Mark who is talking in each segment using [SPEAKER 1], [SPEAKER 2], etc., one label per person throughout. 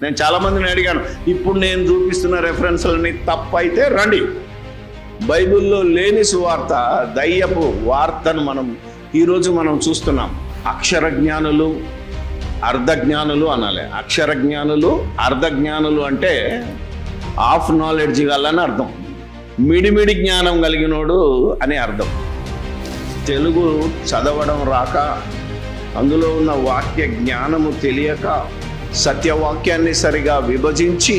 [SPEAKER 1] నేను చాలామందిని అడిగాను, ఇప్పుడు నేను చూపిస్తున్న రెఫరెన్స్లని తప్పైతే రండి. బైబిల్లో లేని సువార్త, దయ్యపు వార్తను ఈరోజు మనం చూస్తున్నాం. అక్షర జ్ఞానులు, అర్ధజ్ఞానులు అనాలి. అక్షర జ్ఞానులు, అర్ధజ్ఞానులు అంటే హాఫ్ నాలెడ్జ్ గలని అర్థం. మిడిమిడి జ్ఞానం కలిగినోడు అని అర్థం. తెలుగు చదవడం రాక, అందులో ఉన్న వాక్య జ్ఞానము తెలియక, సత్యవాక్యాన్ని సరిగా విభజించి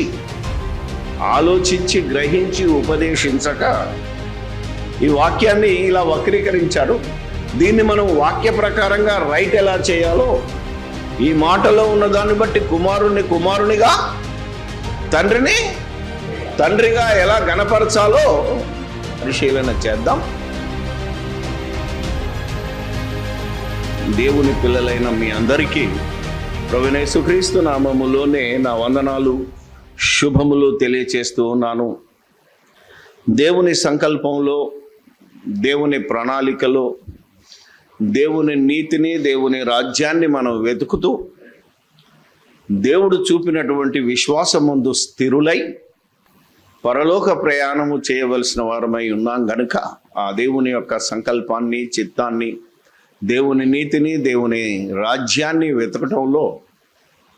[SPEAKER 1] ఆలోచించి గ్రహించి ఉపదేశించక ఈ వాక్యాన్ని ఇలా వక్రీకరించారు. దీన్ని మనం వాక్య ప్రకారంగా రైట్ ఎలా చేయాలో, ఈ మాటలో ఉన్న దాన్ని బట్టి కుమారునిగా, తండ్రిని తండ్రిగా ఎలా గణపరచాలో పరిశీలన చేద్దాం. దేవుని పిల్లలైన మీ అందరికీ ప్రభువైన యేసుక్రీస్తు నామములోనే నా వందనాలు, శుభములు తెలియచేస్తూ ఉన్నాను. దేవుని సంకల్పంలో, దేవుని ప్రణాళికలో, దేవుని నీతిని, దేవుని రాజ్యాన్ని మనం వెతుకుతూ దేవుడు చూపినటువంటి విశ్వాసమందు స్థిరులై పరలోక ప్రయాణము చేయవలసిన వారమై ఉన్నాం గనుక ఆ దేవుని యొక్క సంకల్పాన్ని, చిత్తాన్ని, దేవుని నీతిని, దేవుని రాజ్యాన్ని వెతకటంలో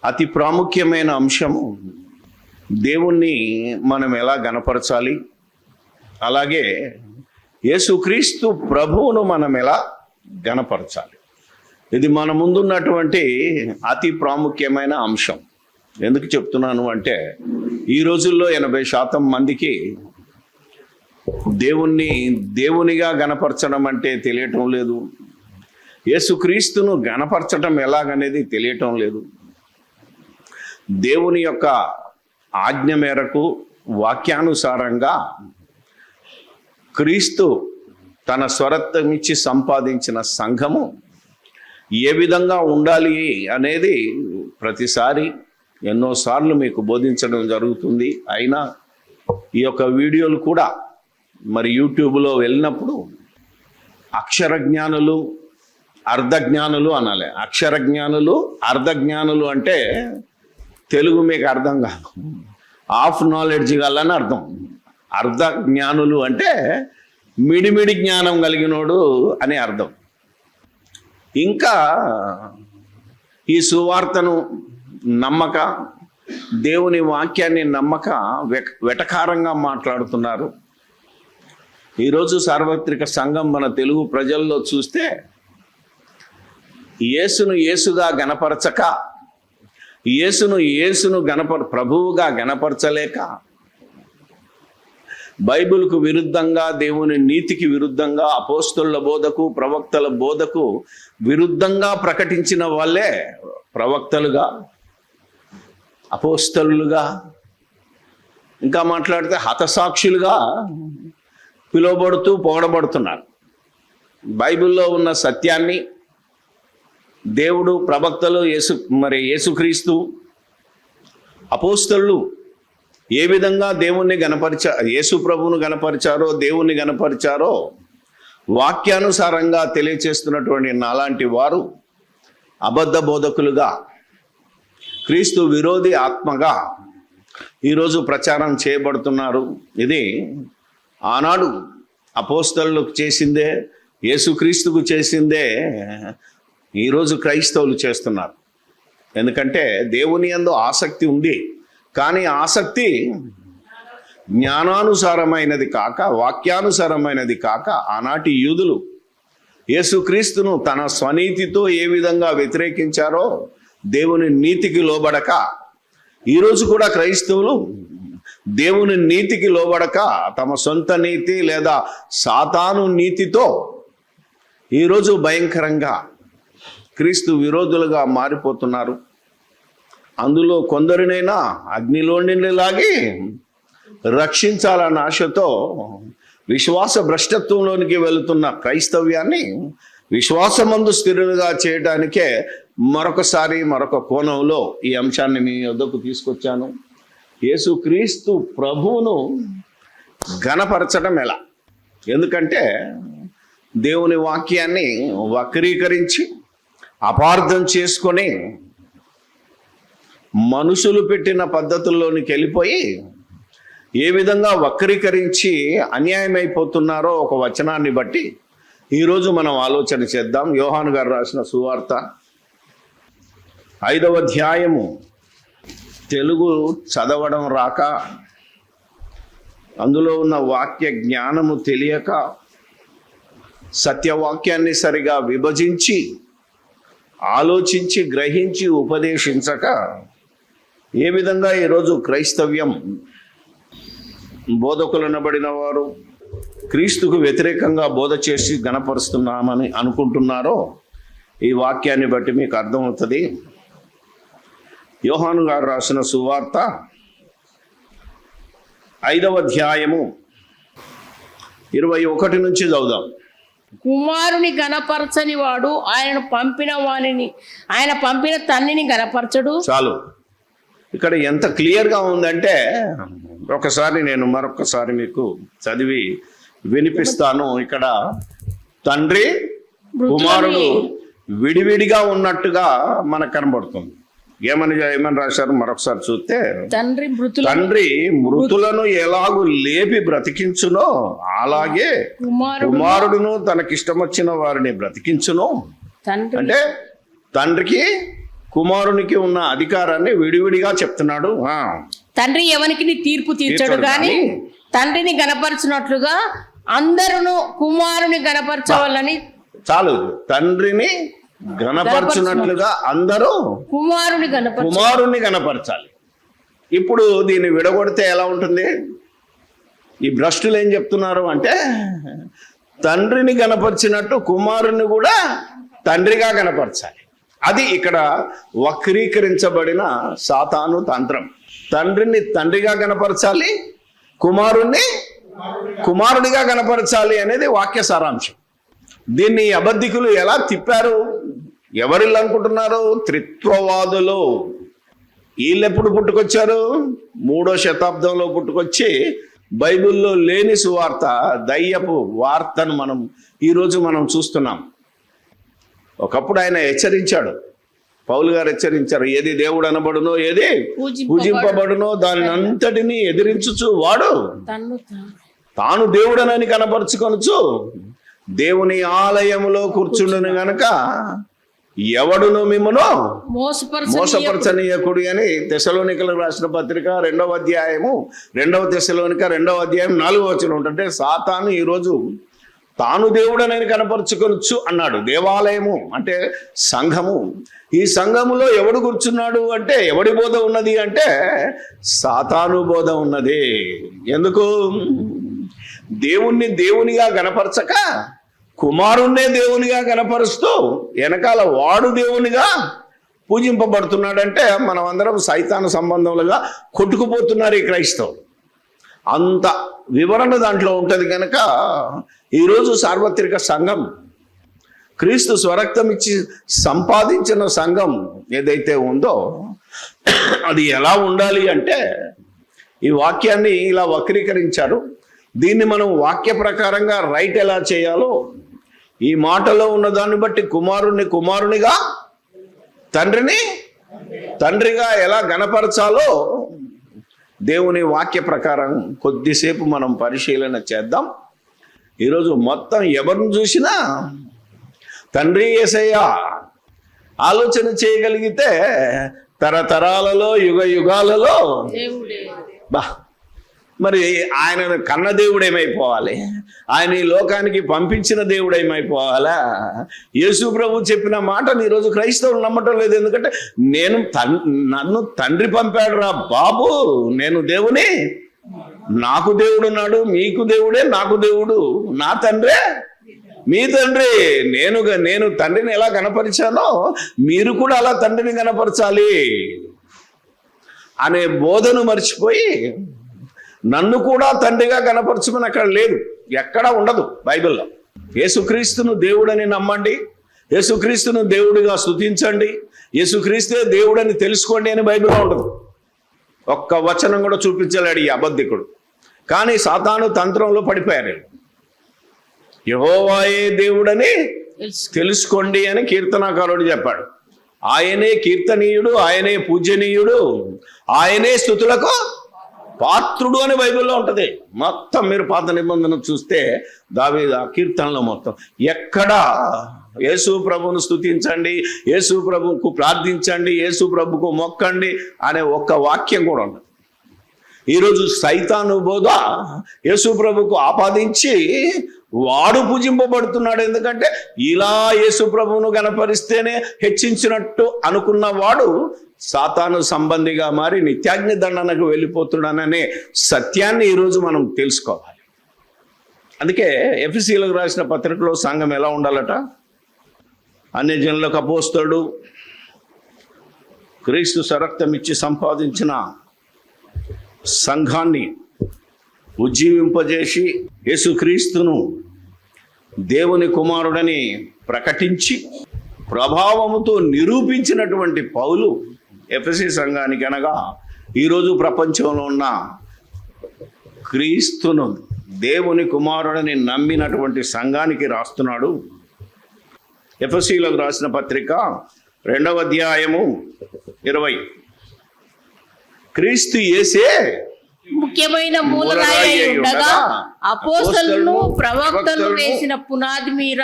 [SPEAKER 1] అతి ప్రాముఖ్యమైన అంశము దేవుణ్ణి మనం ఎలా గణపరచాలి, అలాగే యేసుక్రీస్తు ప్రభువును మనం ఎలా గణపరచాలి. ఇది మన ముందున్నటువంటి అతి ప్రాముఖ్యమైన అంశం. ఎందుకు చెప్తున్నాను అంటే, ఈ రోజుల్లో 80% మందికి దేవునిగా గణపరచడం అంటే తెలియటం లేదు. యేసుక్రీస్తును గణపరచడం ఎలాగనేది తెలియటం లేదు. దేవుని యొక్క ఆజ్ఞ మేరకు, వాక్యానుసారంగా క్రీస్తు తన స్వరత్వమిచ్చి సంపాదించిన సంఘము ఏ విధంగా ఉండాలి అనేది ప్రతిసారి ఎన్నోసార్లు మీకు బోధించడం జరుగుతుంది. అయినా ఈ యొక్క వీడియోలు కూడా మరి యూట్యూబ్లో వెళ్ళినప్పుడు అక్షర జ్ఞానులు, అర్ధజ్ఞానులు అనాలి. అక్షర జ్ఞానులు, అర్ధజ్ఞానులు అంటే తెలుగు మీకు అర్థం కాదు, హాఫ్ నాలెడ్జ్ గలని అర్థం. అర్ధజ్ఞానులు అంటే మిడిమిడి జ్ఞానం కలిగినోడు అని అర్థం. ఇంకా ఈ సువార్తను నమ్మక, దేవుని వాక్యాన్ని నమ్మక వెటకారంగా మాట్లాడుతున్నారు. ఈరోజు సార్వత్రిక సంఘం మన తెలుగు ప్రజల్లో చూస్తే యేసును యేసుగా గణపరచక, యేసును ప్రభువుగా గణపరచలేక, బైబిల్కు విరుద్ధంగా, దేవుని నీతికి విరుద్ధంగా, అపోస్తలుల బోధకు, ప్రవక్తల బోధకు విరుద్ధంగా ప్రకటించిన వాళ్ళే ప్రవక్తలుగా, అపోస్తలులుగా, ఇంకా మాట్లాడితే హతసాక్షులుగా పిలువబడుతూ పొగడబడుతున్నారు. బైబిల్లో ఉన్న సత్యాన్ని దేవుడు, ప్రవక్తలు, యేసుక్రీస్తు, అపోస్తలులు ఏ విధంగా దేవుణ్ణి యేసు ప్రభువును గణపరిచారో, దేవుణ్ణి గణపరిచారో వాక్యానుసారంగా తెలియచేస్తున్నటువంటి నాలాంటి వారు అబద్ధ బోధకులుగా, క్రీస్తు విరోధి ఆత్మగా ఈరోజు ప్రచారం చేయబడుతున్నారు. ఇది ఆనాడు అపోస్తలులకు చేసిందే, యేసుక్రీస్తుకు చేసిందే ఈరోజు క్రైస్తవులు చేస్తున్నారు. ఎందుకంటే దేవుని యందు ఆసక్తి ఉంది, కానీ ఆసక్తి జ్ఞానానుసారమైనది కాక, వాక్యానుసారమైనది కాక, ఆనాటి యూదులు యేసుక్రీస్తును తన స్వనీతితో ఏ విధంగా వ్యతిరేకించారో, దేవుని నీతికి లోబడక, ఈరోజు కూడా క్రైస్తవులు దేవుని నీతికి లోబడక తమ సొంత నీతి లేదా సాతాను నీతితో ఈరోజు భయంకరంగా క్రీస్తు విరోధులుగా మారిపోతున్నారు. అందులో కొందరినైనా అగ్నిలోని లాగి రక్షించాలన్న ఆశతో విశ్వాస భ్రష్టత్వంలోనికి వెళుతున్న క్రైస్తవ్యాన్ని విశ్వాసమందు స్థిరులుగా చేయడానికే మరొక కోణంలో ఈ అంశాన్ని మీ వద్దకు తీసుకొచ్చాను. యేసుక్రీస్తు ప్రభువును ఘనపరచడం ఎలా? ఎందుకంటే దేవుని వాక్యాన్ని వక్రీకరించి అపార్థం చేసుకొని మనుషులు పెట్టిన పద్ధతుల్లోనికి వెళ్ళిపోయి ఏ విధంగా వక్రీకరించి అన్యాయమైపోతున్నారో ఒక వచనాన్ని బట్టి ఈరోజు మనం ఆలోచన చేద్దాం. యోహాను గారు రాసిన సువార్త 5వ అధ్యాయము. తెలుగు చదవడం రాక, అందులో ఉన్న వాక్య జ్ఞానము తెలియక, సత్యవాక్యాన్ని సరిగా విభజించి ఆలోచించి గ్రహించి ఉపదేశించక ఏ విధంగా ఈరోజు క్రైస్తవ్యం బోధకులనబడిన వారు క్రీస్తుకు వ్యతిరేకంగా బోధ చేసి గణపరుస్తున్నామని అనుకుంటున్నారో ఈ వాక్యాన్ని బట్టి మీకు అర్థమవుతుంది. యోహాను గారు రాసిన సువార్త 5వ అధ్యాయము 21 నుంచి చదువుదాం.
[SPEAKER 2] కుమారుని గణపరచని వాడు ఆయన పంపిన తండ్రిని గణపరచడు.
[SPEAKER 1] చాలు. ఇక్కడ ఎంత క్లియర్గా ఉందంటే ఒకసారి నేను మరొకసారి మీకు చదివి వినిపిస్తాను. ఇక్కడ తండ్రి కుమారుడు విడివిడిగా ఉన్నట్టుగా మనకు కనబడుతుంది. ఏమని రాశారు మరొకసారి చూస్తే, తండ్రి మృతులను ఎలాగూ లేపి బ్రతికించునో అలాగే కుమారుడును తనకిష్టం వచ్చిన వారిని బ్రతికించును. అంటే తండ్రికి కుమారునికి ఉన్న అధికారాన్ని విడివిడిగా చెప్తున్నాడు.
[SPEAKER 2] తండ్రి ఎవరికి తీర్పు తీర్చడు గాని తండ్రిని గణపరచినట్లుగా అందరూ కుమారుని గణపరచవాలని.
[SPEAKER 1] చాలు. తండ్రిని గణపరచినట్లుగా అందరూ కుమారుని గణపరచాలి. ఇప్పుడు దీన్ని విడగొడితే ఎలా ఉంటుంది? ఈ భ్రష్టులు ఏం చెప్తున్నారు అంటే తండ్రిని గణపరిచినట్టు కుమారుని కూడా తండ్రిగా గణపరచాలి. అది ఇక్కడ వక్రీకరించబడిన సాతాను తంత్రం. తండ్రిని తండ్రిగా గణపరచాలి, కుమారుడిగా గణపరచాలి అనేది వాక్య సారాంశం. దీన్ని అబద్ధికులు ఎలా తిప్పారు? ఎవరిల్లు అనుకుంటున్నారు? త్రిత్వవాదులు. వీళ్ళు ఎప్పుడు పుట్టుకొచ్చారు? 3వ శతాబ్దంలో పుట్టుకొచ్చి బైబిల్లో లేని సువార్త, దయ్యపు వార్తను ఈరోజు మనం చూస్తున్నాం. ఒకప్పుడు ఆయన హెచ్చరించాడు, పౌలు గారు హెచ్చరించారు, ఏది దేవుడు అనబడునో ఏది పూజింపబడునో దాని అంతటిని ఎదిరించుచు వాడు తాను దేవుడనని కనపరుచుకొనుచు దేవుని ఆలయములో కూర్చుండును గనక ఎవడును మిమ్మును మోసపరచనీయకుడి అని తెస్సలోనికలకు రాసిన పత్రిక 2వ అధ్యాయము 2వ తెస్సలోనిక 2వ అధ్యాయం 4వ వచనం ఉంటుంటే సాతాను ఈరోజు తాను దేవుడనని కనపరుచుకొనొచ్చు అన్నాడు. దేవాలయము అంటే సంఘము. ఈ సంఘములో ఎవడు కూర్చున్నాడు అంటే, ఎవడి బోధ ఉన్నది అంటే సాతాను బోధ ఉన్నది. ఎందుకు? దేవుణ్ణి దేవునిగా గణపరచక కుమారుణ్ణే దేవునిగా గణపరుస్తూ వెనకాల వాడు దేవునిగా పూజింపబడుతున్నాడంటే మనం అందరం సైతాను సంబంధములుగా కొట్టుకుపోతున్నారు ఈ క్రైస్తవులు. అంత వివరణ దాంట్లో ఉంటుంది కనుక ఈరోజు సార్వత్రిక సంఘం, క్రీస్తు స్వరక్తం ఇచ్చి సంపాదించిన సంఘం ఏదైతే ఉందో అది ఎలా ఉండాలి అంటే ఈ వాక్యాన్ని ఇలా వక్రీకరించారు. దీన్ని మనం వాక్య ప్రకారంగా రైట్ ఎలా చేయాలో, ఈ మాటలో ఉన్న దాన్ని బట్టి కుమారునిగా తండ్రిని తండ్రిగా ఎలా గణపరచాలో దేవుని వాక్య ప్రకారం కొద్దిసేపు మనం పరిశీలన చేద్దాం. ఈరోజు మొత్తం ఎవరిని చూసినా తండ్రి యేసయ్య ఆలోచన చేయగలిగితే తరతరాలలో యుగాలలో మరి ఆయన కన్న దేవుడు ఏమైపోవాలి? ఆయన ఈ లోకానికి పంపించిన దేవుడు ఏమైపోవాలా? యేసు ప్రభు చెప్పిన మాటను ఈరోజు క్రైస్తవులు నమ్మటం లేదు. ఎందుకంటే నన్ను తండ్రి పంపాడు రా బాబు, నేను దేవుని, నాకు దేవుడు ఉన్నాడు, మీకు దేవుడే నాకు దేవుడు, నా తండ్రే మీ తండ్రి. నేను తండ్రిని ఎలా కనపరిచానో మీరు కూడా అలా తండ్రిని కనపరచాలి అనే బోధను మర్చిపోయి నన్ను కూడా తండ్రిగా కనపరచమని అక్కడ లేదు, ఎక్కడ ఉండదు బైబిల్లో. యేసుక్రీస్తును దేవుడని నమ్మండి, యేసుక్రీస్తును దేవుడిగా స్తుతించండి, యేసుక్రీస్తే దేవుడని తెలుసుకోండి అని బైబిల్లో ఉండదు. ఒక్క వచనం కూడా చూపించలేడు ఈ అబద్ధికుడు. కానీ సాతాను తంత్రంలో పడిపోయారు. యెహోవాయే దేవుడని తెలుసుకోండి అని కీర్తనాకారుడు చెప్పాడు. ఆయనే కీర్తనీయుడు, ఆయనే పూజనీయుడు, ఆయనే స్తుతులకు పాత్రుడు అని బైబిల్లో ఉంటుంది. మొత్తం మీరు పాత నిబంధన చూస్తే దావీదు కీర్తనలో మొత్తం ఎక్కడా యేసు ప్రభువును స్తుతించండి, యేసు ప్రభువుకు ప్రార్థించండి, యేసు ప్రభువుకు మొక్కండి అనే ఒక్క వాక్యం కూడా ఉండదు. ఈరోజు సైతాను బోధ యేసు ప్రభువుకు ఆపాదించి వాడు పూజింపబడుతున్నాడు. ఎందుకంటే ఇలా యేసు ప్రభువును గణపరిస్తేనే హెచ్చించినట్టు అనుకున్న వాడు సాతాను సంబంధిగా మారి నిత్యాగ్ని దండనకు వెళ్ళిపోతున్నాడనే సత్యాన్ని ఈరోజు మనం తెలుసుకోవాలి. అందుకే ఎఫెసీయులకు రాసిన పత్రికలో సంఘం ఎలా ఉండాలట? అన్యజనులకు అపోస్తలుడు, క్రీస్తు సరక్తం ఇచ్చి సంపాదించిన సంఘాన్ని ఉజ్జీవింపజేసి యేసుక్రీస్తును దేవుని కుమారుడని ప్రకటించి ప్రభావముతో నిరూపించినటువంటి పౌలు ఎఫెసీ సంఘానికి, అనగా ఈరోజు ప్రపంచంలో ఉన్న క్రీస్తును దేవుని కుమారుడని నమ్మినటువంటి సంఘానికి రాస్తున్నాడు. ఎఫెసీయులకు రాసిన పత్రిక 2వ అధ్యాయము 20. క్రీస్తు యేసే
[SPEAKER 2] ముఖ్యమైన మూలరాయి ఉండగా అపోస్తలులను ప్రవక్తలను వేసిన పునాది మీద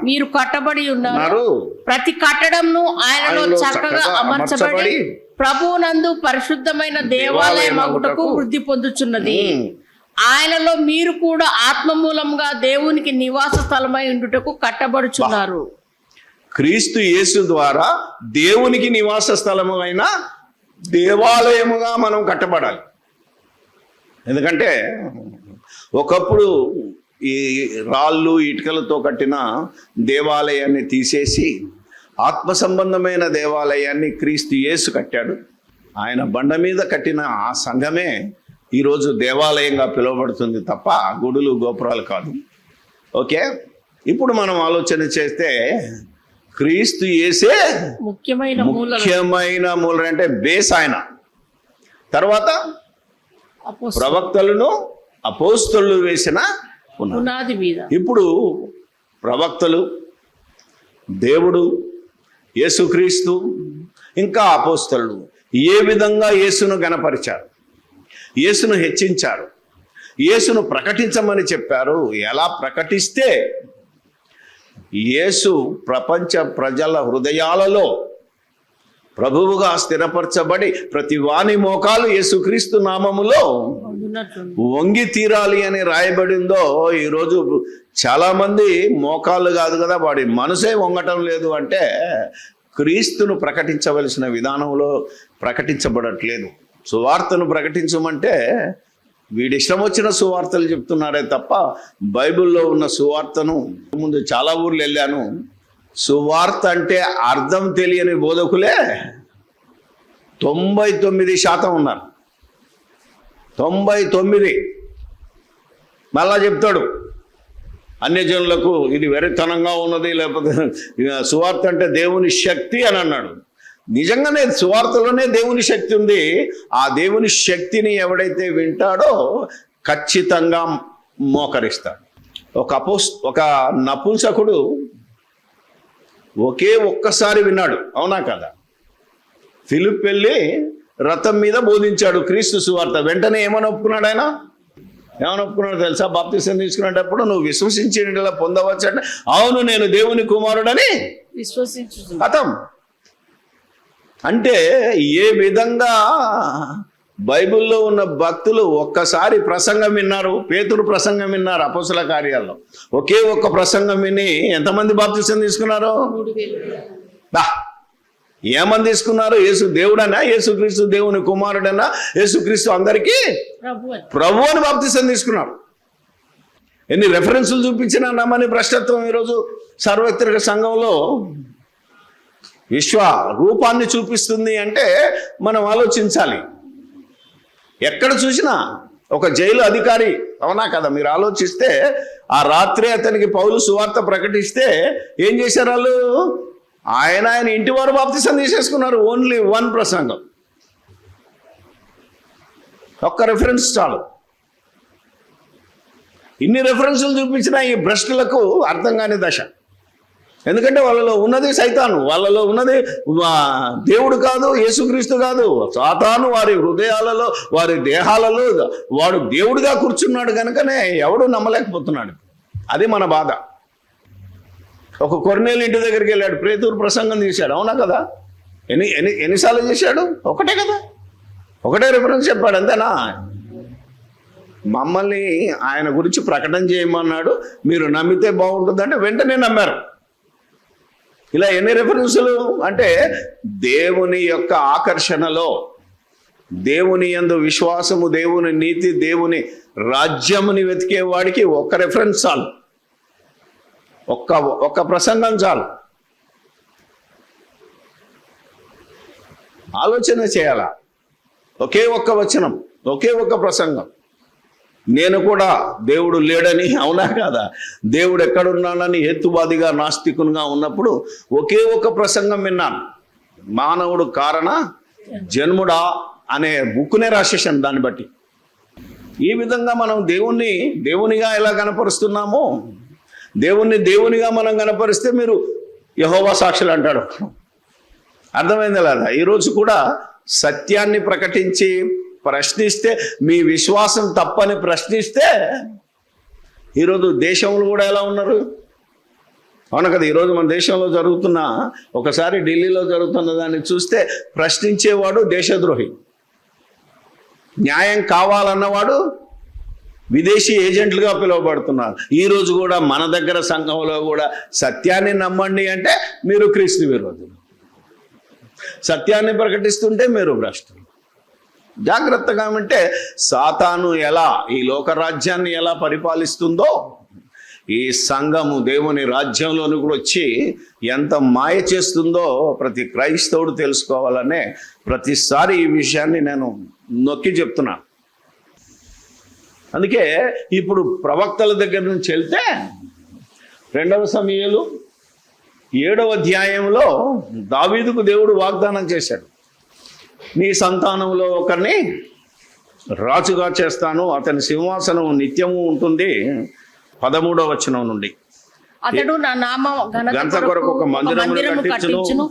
[SPEAKER 2] మీరు కట్టబడి ఉన్నారు. ప్రతి కట్టడంను ఆయనలో చక్కగా అమర్చబడి ప్రభువునందు పరిశుద్ధమైన దేవాలయం అగుటకు వృద్ధి పొందుచున్నది. ఆయనలో మీరు కూడా ఆత్మ మూలంగా దేవునికి నివాస స్థలమై ఉండుటకు కట్టబడుచున్నారు.
[SPEAKER 1] క్రీస్తు యేసు ద్వారా దేవునికి నివాస స్థలము అయిన దేవాలయముగా మనం కట్టబడాలి. ఎందుకంటే ఒకప్పుడు ఈ రాళ్ళు ఇటుకలతో కట్టిన దేవాలయాన్ని తీసేసి ఆత్మ సంబంధమైన దేవాలయాన్ని క్రీస్తు యేసు కట్టాడు. ఆయన బండ మీద కట్టిన ఆ సంఘమే ఈరోజు దేవాలయంగా పిలువబడుతుంది తప్ప గుడులు గోపురాలు కాదు. ఓకే, ఇప్పుడు మనం ఆలోచన చేస్తే క్రీస్తు యేసే ముఖ్యమైన మూల అంటే బేస్ ఆయన. తర్వాత ప్రవక్తలను అపోస్తలులు వేసిన పునాది మీద. ఇప్పుడు ప్రవక్తలు, దేవుడు, యేసుక్రీస్తు, ఇంకా అపోస్తలులు ఏ విధంగా యేసును గణపరిచారు, యేసును హెచ్చించారు, యేసును ప్రకటించమని చెప్పారు. ఎలా ప్రకటిస్తే యేసు ప్రపంచ ప్రజల హృదయాలలో ప్రభువుగా స్థిరపరచబడి ప్రతి వాని మోకాలు యేసుక్రీస్తు నామములో వంగి తీరాలి అని రాయబడిందో, ఈరోజు చాలా మంది మోకాళ్ళు కాదు కదా, వాడి మనసే వంగటం లేదు. అంటే క్రీస్తును ప్రకటించవలసిన విధానంలో ప్రకటించబడట్లేదు. సువార్తను ప్రకటించమంటే వీడి ఇష్టం వచ్చిన సువార్తలు చెప్తున్నారే తప్ప బైబిల్లో ఉన్న సువార్తను, ముందు చాలా ఊర్లు వెళ్ళాను, సువార్త అంటే అర్థం తెలియని బోధకులే 99% ఉన్నారు. 99. మళ్ళా చెప్తాడు అన్యజనులకు ఇది వెరితనంగా ఉన్నది, లేకపోతే సువార్త అంటే దేవుని శక్తి అని అన్నాడు. నిజంగానే సువార్తలోనే దేవుని శక్తి ఉంది. ఆ దేవుని శక్తిని ఎవడైతే వింటాడో ఖచ్చితంగా మోకరిస్తాడు. ఒక నపుంసకుడు ఒక్కసారి విన్నాడు, అవునా కదా? ఫిలిప్ వెళ్ళి రథం మీద బోధించాడు క్రీస్తు సువార్త. వెంటనే ఏమని ఒప్పుకున్నాడు ఆయన? ఏమని ఒప్పుకున్నాడు తెలుసా? బాప్తిసం తీసుకునేటప్పుడు నువ్వు విశ్వసించేలా పొందవచ్చు అంటే, అవును నేను దేవుని కుమారుడని
[SPEAKER 2] విశ్వసించు.
[SPEAKER 1] కథం. అంటే ఏ విధంగా బైబిల్లో ఉన్న భక్తులు ఒక్కసారి ప్రసంగం విన్నారు. పేతురు ప్రసంగం విన్నారు అపోస్తల కార్యాల్లో. ఒకే ఒక్క ప్రసంగం విని ఎంతమంది బాప్తిసం తీసుకున్నారు? ఏమని తీసుకున్నారు? యేసు దేవుడనా, యేసుక్రీస్తు దేవుని కుమారుడనా, యేసుక్రీస్తు అందరికీ ప్రభు అని బాప్తిసం తీసుకున్నారు. ఎన్ని రెఫరెన్సులు చూపించినా నమ్మని భ్రష్టత్వం ఈరోజు సార్వత్రిక సంఘంలో విశ్వ రూపాన్ని చూపిస్తుంది. అంటే మనం ఆలోచించాలి. ఎక్కడ చూసినా ఒక జైలు అధికారి, అవునా కదా? మీరు ఆలోచిస్తే ఆ రాత్రి అతనికి పౌలు సువార్త ప్రకటిస్తే ఏం చేశారు వాళ్ళు? ఆయన ఇంటి వారు బాప్తిసం తీసేసుకున్నారు. ఓన్లీ 1 ప్రసంగం, ఒక్క రెఫరెన్స్ చాలు. ఇన్ని రెఫరెన్సులు చూపించిన ఈ భ్రష్టులకు అర్థం కాని దశ. ఎందుకంటే వాళ్ళలో ఉన్నది సైతాను, వాళ్ళలో ఉన్నది దేవుడు కాదు, యేసుక్రీస్తు కాదు. సాతాను వారి హృదయాలలో, వారి దేహాలలో వాడు దేవుడిగా కూర్చున్నాడు కనుకనే ఎవడు నమ్మలేకపోతున్నాడు. అది మన బాధ. ఒక కొర్నేలు ఇంటి దగ్గరికి వెళ్ళాడు, ప్రేతూరు ప్రసంగం చేశాడు, అవునా కదా? ఎన్నిసార్లు చేశాడు? ఒకటే కదా, ఒకటే రిఫరెన్స్ చెప్పాడు, అంతేనా? మమ్మల్ని ఆయన గురించి ప్రకటన చేయమన్నాడు, మీరు నమ్మితే బాగుంటుందంటే వెంటనే నమ్మారు. ఇలా ఎన్ని రెఫరెన్సులు అంటే దేవుని యొక్క ఆకర్షణలో, దేవుని యందు విశ్వాసము, దేవుని నీతి, దేవుని రాజ్యముని వెతికే వాడికి ఒక్క రెఫరెన్స్ చాలు, ఒక్క ప్రసంగం చాలు. ఆలోచన చేయాలా? ఒకే ఒక్క వచనం, ఒకే ఒక్క ప్రసంగం. నేను కూడా దేవుడు లేడని, అవునా కాదా? దేవుడు ఎక్కడున్నానని హేతువాదిగా, నాస్తికునిగా ఉన్నప్పుడు ఒకే ఒక ప్రసంగం విన్నాను. మానవుడు కారణ జన్ముడా అనే బుక్కునే రాసేసాను. దాన్ని బట్టి ఈ విధంగా మనం దేవునిగా ఎలా కనపరుస్తున్నామో, దేవునిగా మనం కనపరిస్తే మీరు యెహోవా సాక్షులు అంటాడు. అర్థమైంది లేదా? ఈరోజు కూడా సత్యాన్ని ప్రకటించి ప్రశ్నిస్తే, మీ విశ్వాసం తప్పని ప్రశ్నిస్తే, ఈరోజు దేశంలో కూడా ఎలా ఉన్నారు? అవును కదా? ఈరోజు మన దేశంలో జరుగుతున్న, ఒకసారి ఢిల్లీలో జరుగుతున్న దాన్ని చూస్తే ప్రశ్నించేవాడు దేశద్రోహి, న్యాయం కావాలన్నవాడు విదేశీ ఏజెంట్లుగా పిలువబడుతున్నారు. ఈరోజు కూడా మన దగ్గర సంఘంలో కూడా సత్యాన్ని నమ్మండి అంటే మీరు క్రీస్తు విరోధులు, సత్యాన్ని ప్రకటిస్తుంటే మీరు భ్రష్టులు. జాగ్రత్తగా ఉంటే సాతాను ఎలా ఈ లోకరాజ్యాన్ని ఎలా పరిపాలిస్తుందో, ఈ సంఘము దేవుని రాజ్యంలోని కూడా వచ్చి ఎంత మాయ చేస్తుందో ప్రతి క్రైస్తవుడు తెలుసుకోవాలనే ప్రతిసారి ఈ విషయాన్ని నేను నొక్కి చెప్తున్నా. అందుకే ఇప్పుడు ప్రవక్తల దగ్గర నుంచి వెళ్తే 2వ సమూయేలు 7వ అధ్యాయంలో దావీదుకు దేవుడు వాగ్దానం చేశాడు, నీ సంతానంలో ఒకరిని రాజుగా చేస్తాను, అతని సింహాసనం నిత్యము ఉంటుంది. 13వ వచనం నుండి,
[SPEAKER 2] అతడు నా నామ
[SPEAKER 1] ఘనత కొరకు ఒక మందిరమును కట్టించును,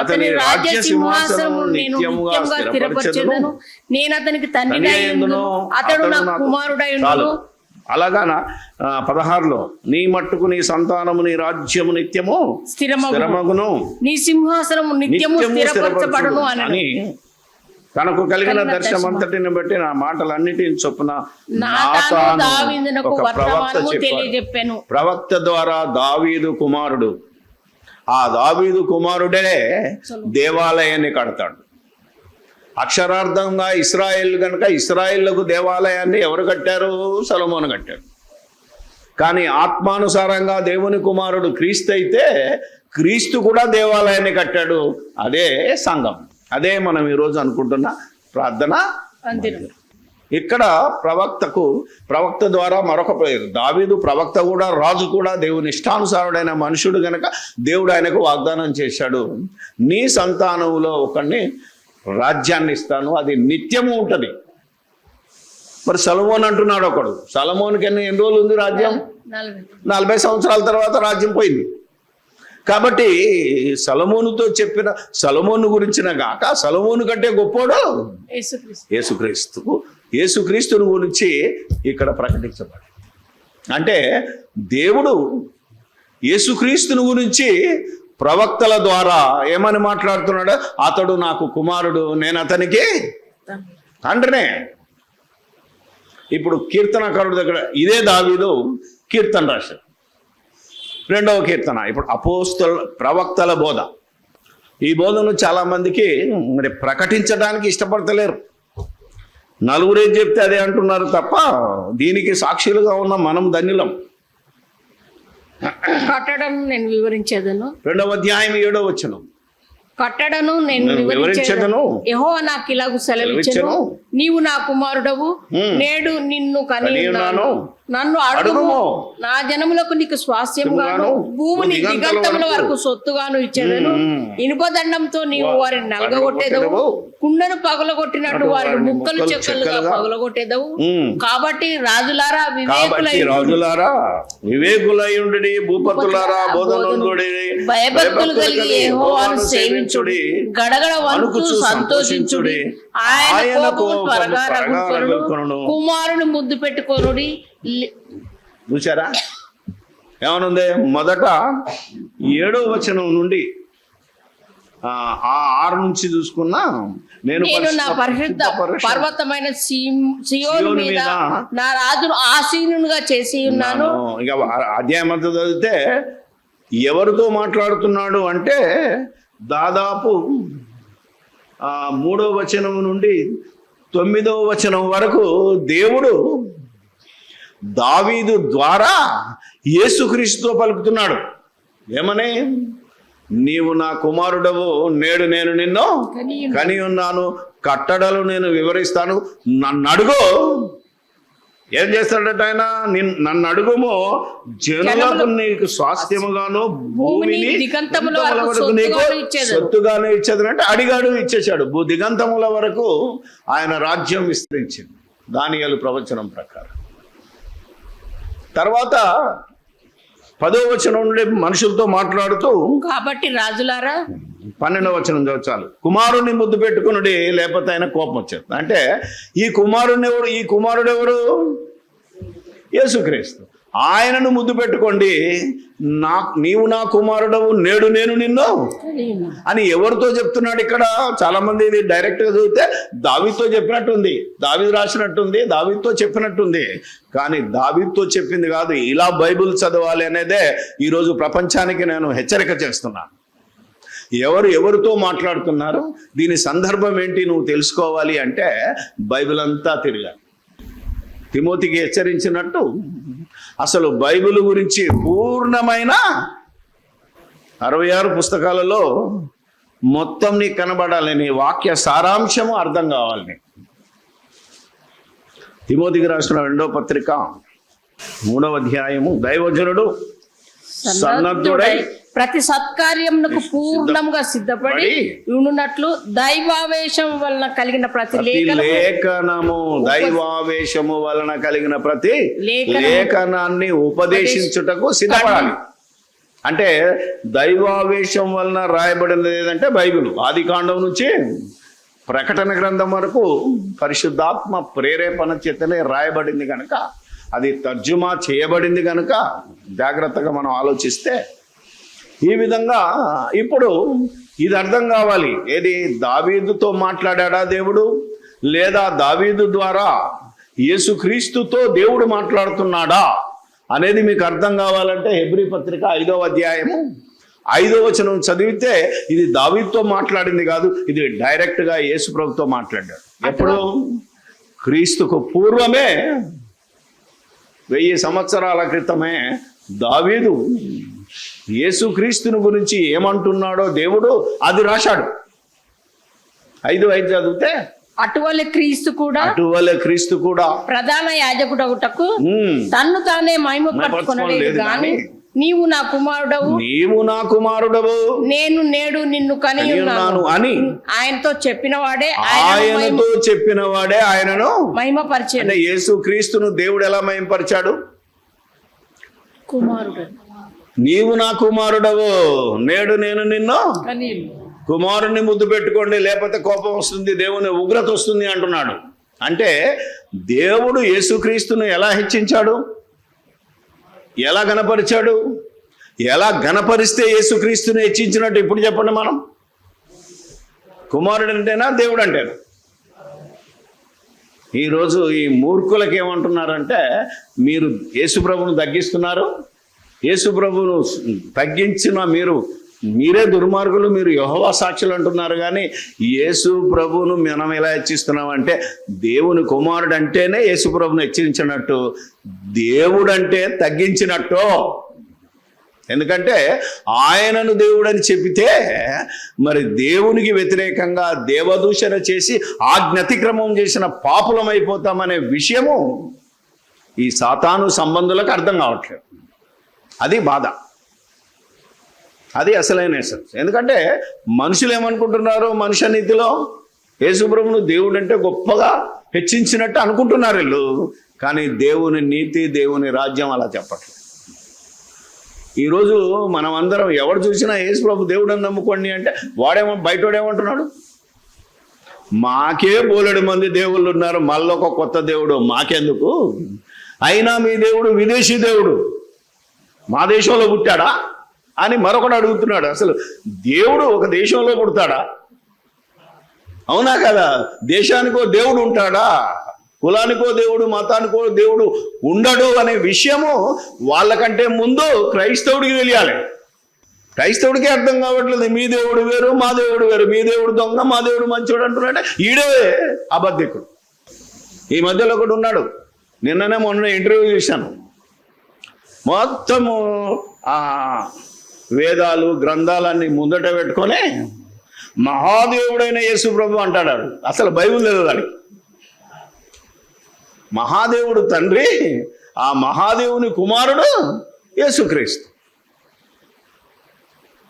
[SPEAKER 1] అతని రాజ్య సింహాసనము నిత్యముగా స్థిరపరచెదను,
[SPEAKER 2] నేను అతనికి తండ్రి అయ్యుండును, అతడు నా కుమారుడయ్యుండును.
[SPEAKER 1] అలాగాన 16లో, నీ మట్టుకు నీ సంతానము నీ రాజ్యము నిత్యము స్థిరమగును,
[SPEAKER 2] నీ సింహాసనము నిత్యము స్థిరపరచబడును అని
[SPEAKER 1] తనకు కలిగిన దర్శనం అంతటిని బట్టి నా మాటలన్నిటిని చొప్పున ఒక ప్రవక్త చెప్పాను. ప్రవక్త ద్వారా దావీదు కుమారుడు, ఆ దావీదు కుమారుడే దేవాలయాన్ని కడతాడు. అక్షరార్థంగా ఇశ్రాయేల్ కనుక ఇశ్రాయేళ్లకు దేవాలయాన్ని ఎవరు కట్టారు? సొలొమోను కట్టాడు. కానీ ఆత్మానుసారంగా దేవుని కుమారుడు క్రీస్తు అయితే క్రీస్తు కూడా దేవాలయాన్ని కట్టాడు. అదే సంఘం, అదే మనం ఈరోజు అనుకుంటున్న ప్రార్థన. ఇక్కడ ప్రవక్త ద్వారా మరొక పేరు. దావీదు ప్రవక్త కూడా, రాజు కూడా, దేవుని ఇష్టానుసారుడైన మనుషుడు గనక దేవుడు ఆయనకు వాగ్దానం చేశాడు, నీ సంతానంలో ఒకరిని రాజ్యాన్ని ఇస్తాను, అది నిత్యము ఉంటుంది. మరి సొలొమోన్ అంటున్నాడు ఒకడు, సొలొమోన్కి ఎన్ని రోజులు ఉంది రాజ్యం? 40 సంవత్సరాల తర్వాత రాజ్యం పోయింది. కాబట్టి సొలొమోను గురించిన గాక సొలొమోను కంటే గొప్పోడు యేసుక్రీస్తుని గురించి ఇక్కడ ప్రకటించబడి, అంటే దేవుడు యేసుక్రీస్తుని గురించి ప్రవక్తల ద్వారా ఏమని మాట్లాడుతున్నాడు? అతడు నాకు కుమారుడు, నేను అతనికి తండ్రినే. ఇప్పుడు కీర్తనకారుడి దగ్గర ఇదే దావీదు కీర్తన రాశాడు, 2వ కీర్తన. ఇప్పుడు ప్రవక్తల బోధ, ఈ బోధను చాలా మందికి మరి ప్రకటించడానికి ఇష్టపడతలేరు. నలుగురే చెప్తే అదే అంటున్నారు తప్ప దీనికి సాక్షులుగా ఉన్న మనం ధన్యులం.
[SPEAKER 2] కట్టడం నేను వివరించేదను.
[SPEAKER 1] 2వ అధ్యాయం 7వ వచనం,
[SPEAKER 2] కట్టడను నేను వివరించేదను, యెహోవా నాకు ఇలాగు సెలవిచ్చెను, నీవు నా కుమారుడవు, నేడు నిన్ను కని ఉన్నాను. నన్ను అడుగుము, నా జనములకు నీకు స్వాస్థ్యముగాను భూమిని దిగంతముల వరకు సొత్తుగాను ఇచ్చేదను. ఇనుపదండంతో నీవు వారిని నలగగొట్టేదవు, కుండను పగలగొట్టినట్టు వారిని ముక్కలు చెక్కలుగా పగలగొట్టేదవు. కాబట్టి రాజులారా
[SPEAKER 1] వివేకులై ఉండి, భూపతులారా బోధనందుడి,
[SPEAKER 2] భయభక్తులు కలిగి యెహోవాను సేవించుడి, గడగడ వణుకుచు సంతోషించుడి. ఆయన కోపము త్వరగా రగులుకొనును, కుమారుని ముద్దు పెట్టుకొనుడి.
[SPEAKER 1] చూసారా ఏమనుంది? మొదట 7వ వచనం నుండి 6 నుంచి చూసుకున్నా, నేను
[SPEAKER 2] నా పరిశుద్ధ పర్వతమైన సియోను మీద నా రాజును ఆసీనునిగా చేసి ఉన్నాను.
[SPEAKER 1] ఇక అధ్యాయం అంతా చదివితే ఎవరితో మాట్లాడుతున్నాడు అంటే దాదాపు 3వ వచనం నుండి 9వ వచనం వరకు దేవుడు దావీదు ద్వారా యేసుక్రీస్తుతో పలుకుతున్నాడు. ఏమని? నీవు నా కుమారుడవు, నేడు నేను నిన్ను కని ఉన్నాను, కట్టడలు నేను వివరిస్తాను, నన్ను అడుగు. ఏం చేస్తాడట ఆయన? నన్ను అడుగుము, జనులకు నీకు స్వాస్థ్యముగాను భూమిని దిగంతముల వరకు నీకు సొత్తుగాను ఇచ్చేది అంటే అడిగాడు, ఇచ్చేశాడు. దిగంతముల వరకు ఆయన రాజ్యం విస్తరించింది దానియేలు ప్రవచనం ప్రకారం. తర్వాత 10వ వచనం నుండి మనుషులతో మాట్లాడుతూ,
[SPEAKER 2] కాబట్టి రాజులారా
[SPEAKER 1] 12వ వచనం చదవాలి. కుమారుణ్ణి ముద్దు పెట్టుకునుడి, లేకపోతే ఆయన కోపం వచ్చేది. అంటే ఈ కుమారుడు ఎవరు? యేసుక్రీస్తు. ఆయనను ముద్దు పెట్టుకోండి. నీవు నా కుమారుడవు, నేడు నేను నిన్ను అని ఎవరితో చెప్తున్నాడు ఇక్కడ? చాలా మంది ఇది డైరెక్ట్ గా చదివితే దావీదుతో చెప్పినట్టుంది, దావీదు రాసినట్టుంది, దావీదుతో చెప్పినట్టుంది. కానీ దావీదుతో చెప్పింది కాదు. ఇలా బైబిల్ చదవాలి అనేదే ఈరోజు ప్రపంచానికి నేను హెచ్చరిక చేస్తున్నాను. ఎవరితో మాట్లాడుతున్నారు, దీని సందర్భం ఏంటి నువ్వు తెలుసుకోవాలి అంటే బైబిల్ అంతా తిరగాలి. తిమోతికి హెచ్చరించినట్టు అసలు బైబిల్ గురించి పూర్ణమైన 66 పుస్తకాలలో మొత్తం నీకు కనబడాలి, నీ వాక్య సారాంశము అర్థం కావాలి నీకు. తిమోతికి రాసిన 2వ పత్రిక 3వ అధ్యాయము, దైవజనుడు సన్నద్ధుడై
[SPEAKER 2] ప్రతి సత్కార్యమునకు పూర్ణంగా సిద్ధపడి ఉండునట్లు దైవావేశం వలన కలిగిన ప్రతి
[SPEAKER 1] లేఖనము, దైవావేశము వలన కలిగిన ప్రతి లేఖనాన్ని ఉపదేశించుటకు సిద్ధపడాలి. అంటే దైవావేశం వలన రాయబడినది ఏదంటే బైబిల్. ఆదికాండం నుంచి ప్రకటన గ్రంథం వరకు పరిశుద్ధాత్మ ప్రేరేపణ చేతనే రాయబడింది కనుక, అది తర్జుమా చేయబడింది కనుక జాగ్రత్తగా మనం ఆలోచిస్తే ఈ విధంగా ఇప్పుడు ఇది అర్థం కావాలి. ఏది? దావీదుతో మాట్లాడా దేవుడు, లేదా దావీదు ద్వారా యేసుక్రీస్తుతో దేవుడు మాట్లాడుతున్నాడా అనేది మీకు అర్థం కావాలంటే హెబ్రీ పత్రిక 5వ అధ్యాయము 5వ వచనం చదివితే ఇది దావీదుతో మాట్లాడింది కాదు, ఇది డైరెక్ట్ గా యేసు ప్రభుతో మాట్లాడాడు. ఎప్పుడు? క్రీస్తుకు పూర్వమే 1000 సంవత్సరాల క్రితమే దావీదు యేసుక్రీస్తుని గురించి ఏమంటున్నాడో దేవుడు అది రాశాడు. 5:5 చదివితే
[SPEAKER 2] అటువలే
[SPEAKER 1] క్రీస్తు కూడా
[SPEAKER 2] ప్రధాన యాజకుడగుటకు తన్ను తానే మహిమ పట్టుకొనలేదు గాని నీవు నా కుమారుడవు, నేను నేడు నిన్ను కని ఉన్నాను అని ఆయనతో చెప్పిన వాడే ఆయనను మహిమపరిచాడు.
[SPEAKER 1] అంటే యేసుక్రీస్తును దేవుడు ఎలా మహిమపరిచాడు?
[SPEAKER 2] కుమారుడు.
[SPEAKER 1] నీవు నా కుమారుడవు, నేడు నేను నిన్ను. కుమారుణ్ణి ముద్దు పెట్టుకోండి, లేకపోతే కోపం వస్తుంది, దేవుని ఉగ్రత వస్తుంది అంటున్నాడు. అంటే దేవుడు యేసుక్రీస్తును ఎలా హెచ్చించాడు, ఎలా గణపరిచాడు? ఎలా గణపరిస్తే యేసుక్రీస్తుని హెచ్చించినట్టు ఇప్పుడు చెప్పండి. మనం కుమారుడు అంటేనా దేవుడు అంటేనా? ఈరోజు ఈ మూర్ఖులకు ఏమంటున్నారంటే, మీరు యేసుప్రభును తగ్గిస్తున్నారు, యేసుప్రభును తగ్గించిన మీరే దుర్మార్గులు, మీరు యెహోవా సాక్షులు అంటున్నారు. కానీ యేసు ప్రభువును మనం ఎలా హెచ్చిస్తున్నామంటే, దేవుని కుమారుడు అంటేనే యేసు ప్రభును హెచ్చరించినట్టు, దేవుడు అంటే తగ్గించినట్టు. ఎందుకంటే ఆయనను దేవుడని చెప్పితే మరి దేవునికి వ్యతిరేకంగా దేవదూషణ చేసి ఆజ్ఞాతిక్రమం చేసిన పాపులమైపోతామనే విషయము ఈ సాతాను సంబంధులకు అర్థం కావట్లేదు. అది బాధ, అది అసలైన ఎసెన్స్. ఎందుకంటే మనుషులు ఏమనుకుంటున్నారు, మనుష్య నీతిలో యేసుప్రభును దేవుడు అంటే గొప్పగా హెచ్చించినట్టు అనుకుంటున్నారు వీళ్ళు. కానీ దేవుని నీతి, దేవుని రాజ్యం అలా చెప్పట్లేదు. ఈరోజు మనం అందరం ఎవరు చూసినా యేసుప్రభు దేవుడు అని నమ్ముకోండి అంటే బయటోడేమంటున్నాడు, మాకే బోలెడు మంది దేవుళ్ళు ఉన్నారు, మళ్ళీ ఒక కొత్త దేవుడు మాకెందుకు, అయినా మీ దేవుడు విదేశీ దేవుడు, మా దేశంలో పుట్టాడా అని మరొకడు అడుగుతున్నాడు. అసలు దేవుడు ఒక దేశంలో పుడతాడా? అవునా కదా? దేశానికో దేవుడు ఉంటాడా? కులానికో దేవుడు, మతానికో దేవుడు ఉండడు అనే విషయము వాళ్ళకంటే ముందు క్రైస్తవుడికి తెలియాలి. క్రైస్తవుడికి అర్థం కావట్లేదు. మీ దేవుడు వేరు, మా దేవుడు వేరు, మీ దేవుడు దొంగ, మా దేవుడు మంచోడు అంటున్నాడే ఈడే అబద్ధికుడు. ఈ మధ్యలో ఒకడు ఉన్నాడు, నిన్ననే మొన్న ఇంటర్వ్యూ చేశాను. మొత్తము ఆ వేదాలు గ్రంథాలన్నీ ముందట పెట్టుకొని మహాదేవుడైన యేసుప్రభు అంటాడు. అసలు బైబిల్ లేదు దానికి. మహాదేవుడు తండ్రి, ఆ మహాదేవుని కుమారుడు యేసుక్రీస్తు.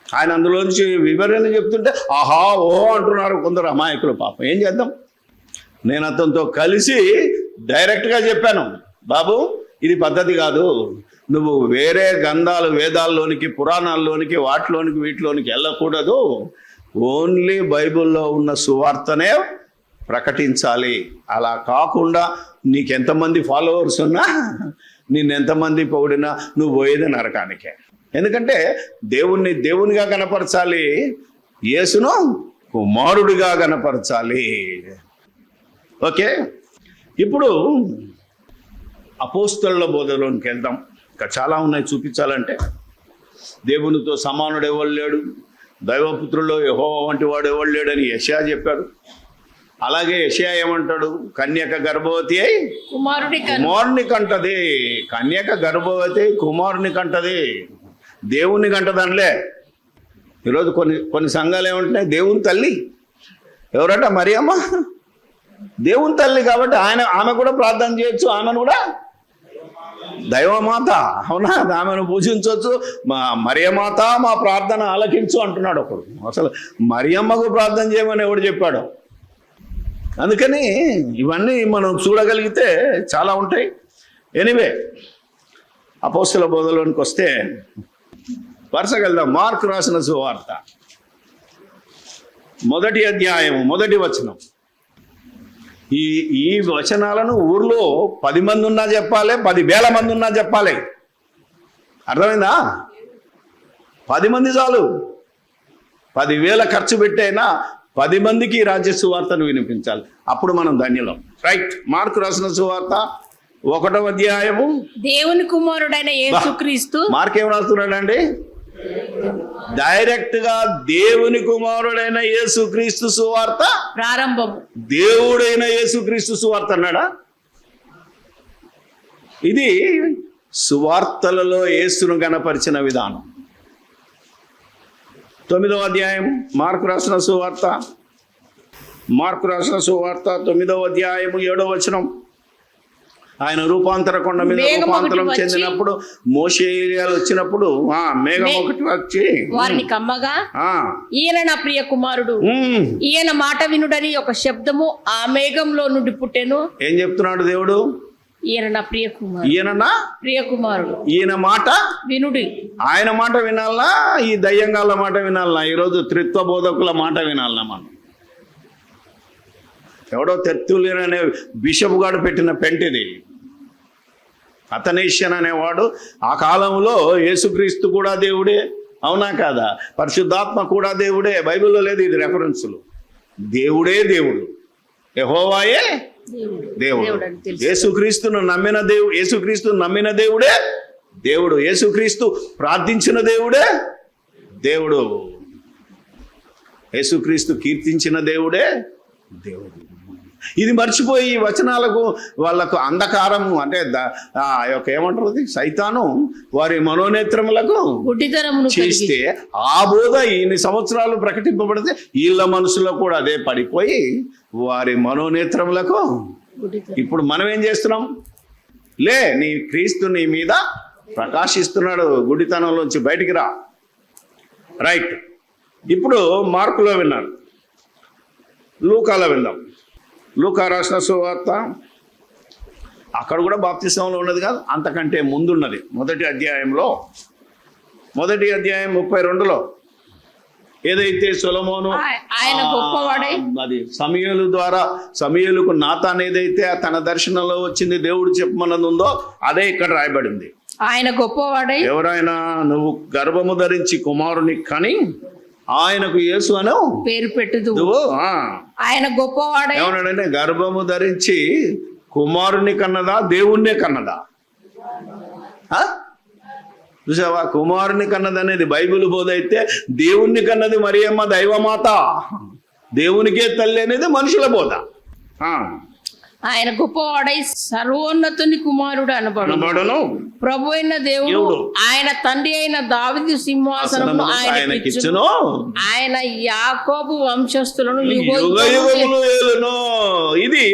[SPEAKER 1] ఆయన అందులోంచి వివరణ చెప్తుంటే ఆహా ఓహో అంటున్నారు కొందరు అమాయకులు. పాపం ఏం చేద్దాం. నేను అతనితో కలిసి డైరెక్ట్గా చెప్పాను, బాబు ఇది పద్ధతి కాదు, నువ్వు వేరే గ్రంథాలు వేదాల్లోనికి పురాణాల్లోనికి వీటిలోనికి వెళ్ళకూడదు, ఓన్లీ బైబిల్లో ఉన్న సువార్తనే ప్రకటించాలి. అలా కాకుండా నీకెంతమంది ఫాలోవర్స్ ఉన్నా, నిన్నెంతమంది పొగిడినా నువ్వు పోయేది నరకానికే. ఎందుకంటే దేవునిగా కనపరచాలి, యేసును కుమారుడిగా కనపరచాలి. ఓకే, ఇప్పుడు అపోస్తలుల బోధలోనికి వెళ్దాం. ఇంకా చాలా ఉన్నాయి చూపించాలంటే. దేవునితో సమానుడు ఎవడు లేడు, దైవపుత్రుల్లో యెహోవా వంటి వాడు ఎవడు లేడని యెషయా చెప్పాడు. అలాగే యెషయా ఏమంటాడు, కన్యక గర్భవతి అయి కుమారుని కంటది. కన్యక గర్భవతి కుమారుని కంటది, దేవుని కంటదనిలే. ఈరోజు కొన్ని సంఘాలు ఏమంటున్నాయి, దేవుని తల్లి ఎవరట, మరియమ్మ దేవుని తల్లి కాబట్టి ఆమె కూడా ప్రార్థన చేయొచ్చు, ఆమెను కూడా దైవమాత, అవునా, ఆమెను పూజించవచ్చు. మరియమాత మా ప్రార్థన ఆలకించు అంటున్నాడు ఒకడు. అసలు మరియమ్మకు ప్రార్థన చేయమని ఎవడు చెప్పాడు? అందుకని ఇవన్నీ మనం చూడగలిగితే చాలా ఉంటాయి. ఎనీవే, అపోస్తల బోధలోనికి వస్తే వరుసగెళ్దాం. మార్కు రాసిన సువార్త 1వ అధ్యాయం 1వ వచనం. ఈ వచనాలను ఊర్లో 10 మంది ఉన్నా చెప్పాలి, 10,000 మంది ఉన్నా చెప్పాలి. అర్థమైందా? 10 మంది చాలు. 10,000 ఖర్చు పెట్టైనా 10 మందికి రాజ్య సువార్తను వినిపించాలి. అప్పుడు మనం ధన్యులం. రైట్. మార్కు రాసిన సువార్త 1వ అధ్యాయము.
[SPEAKER 2] దేవుని కుమారుడైన యేసుక్రీస్తు.
[SPEAKER 1] మార్క్ ఏం రాస్తున్నాడండి? డైరెక్ట్ గా దేవుని కుమారుడైన యేసుక్రీస్తు సువార్త
[SPEAKER 2] ప్రారంభము.
[SPEAKER 1] దేవుడైన యేసుక్రీస్తు సువార్త అన్నాడా? ఇది సువార్తలలో యేసును గణపరిచిన విధానం. 9వ అధ్యాయం మార్కు రాసిన సువార్త 9వ అధ్యాయము 7వ వచనం. ఆయన రూపాంతర కొండ మీద రూపాంతరం చెందినప్పుడు, మోషే ఏలియాలు వచ్చినప్పుడు మేఘం ఒకటి వచ్చి
[SPEAKER 2] వారిని కమ్మగా, ఈయన నా ప్రియ కుమారుడు, ఈయన మాట వినుడని ఒక శబ్దము ఆ మేఘంలో నుండి పుట్టెను.
[SPEAKER 1] ఏం చెప్తున్నాడు దేవుడు?
[SPEAKER 2] ఈయన నా ప్రియ కుమారుడు,
[SPEAKER 1] ఈయన నా ప్రియ
[SPEAKER 2] కుమారుడు,
[SPEAKER 1] ఈయన మాట వినుడి. ఆయన మాట వినాలనా, ఈ దయ్యంగాళ్ళ మాట వినాలనా? ఈరోజు త్రిత్వ బోధకుల మాట వినాలనా? మనం ఎవడో తెర్తులేన్ అనే బిషప్ గాడు పెట్టిన పెంటిది. అతనేష్యన్ అనేవాడు ఆ కాలంలో యేసుక్రీస్తు కూడా దేవుడే, అవునా కాదా? పరిశుద్ధాత్మ కూడా దేవుడే. బైబిల్లో లేదు ఇది రెఫరెన్సులు. దేవుడే దేవుడు, యెహోవాయే దేవుడు. యేసుక్రీస్తును నమ్మిన దేవుడే దేవుడు. యేసుక్రీస్తు ప్రార్థించిన దేవుడే దేవుడు. యేసుక్రీస్తు కీర్తించిన దేవుడే దేవుడు. ఇది మర్చిపోయి ఈ వచనాలకు వాళ్ళకు అంధకారము అంటే ఏమంటారు అది సైతాను వారి మనోనేత్రములకు
[SPEAKER 2] గుడ్డితనమును
[SPEAKER 1] చేస్తే ఆ బోధ ఇన్ని సంవత్సరాలు ప్రకటింపబడితే వీళ్ళ మనసులో కూడా అదే పడిపోయి వారి మనోనేత్రములకు ఇప్పుడు మనం ఏం చేస్తున్నాం? నీ క్రీస్తు నీ మీద ప్రకాశిస్తున్నాడు, గుడ్డితనంలోంచి బయటికి రా. రైట్. ఇప్పుడు మార్కులో విన్నారు, లూకాలో విందాం. లూకా రాసిన సువార్త అక్కడ కూడా బాప్తిస్మంలో ఉన్నది కాదు, అంతకంటే ముందున్నది. మొదటి అధ్యాయం 32లో ఏదైతే సొలొమోను
[SPEAKER 2] ఆయన గొప్పవాడై
[SPEAKER 1] అది సమూయేలుకు నాతాన్ ఏదైతే తన దర్శనంలో వచ్చింది దేవుడు చెప్పమన్నది ఉందో అదే ఇక్కడ రాయబడింది.
[SPEAKER 2] ఆయన గొప్పవాడై
[SPEAKER 1] ఎవరైనా నువ్వు గర్భము ధరించి కుమారుని కని ఆయనకు యేసు అను
[SPEAKER 2] పేరు పెట్టుదు. ఆయన గొప్పవాడై
[SPEAKER 1] ఏమన్నాడంటే గర్భము ధరించి కుమారుని కన్నదా దేవుణ్ణే కన్నదా? చూసావా, కుమారుని కన్నది అనేది బైబిల్ బోధ అయితే, దేవుణ్ణి కన్నది మరియమ్మ దైవమాత, దేవునికే తల్లి అనేది మనుషుల బోధ.
[SPEAKER 2] ఆయన గొప్పవాడై సర్వోన్నతుని కుమారుడు అనబడును. ప్రభు అయిన దేవుడు ఆయన తండ్రి అయిన దావీదు సింహాసనము ఆయనకిచ్చును. ఆయన యాకోబు వంశస్థులను
[SPEAKER 1] యుగయుగములు ఏలును. ఇది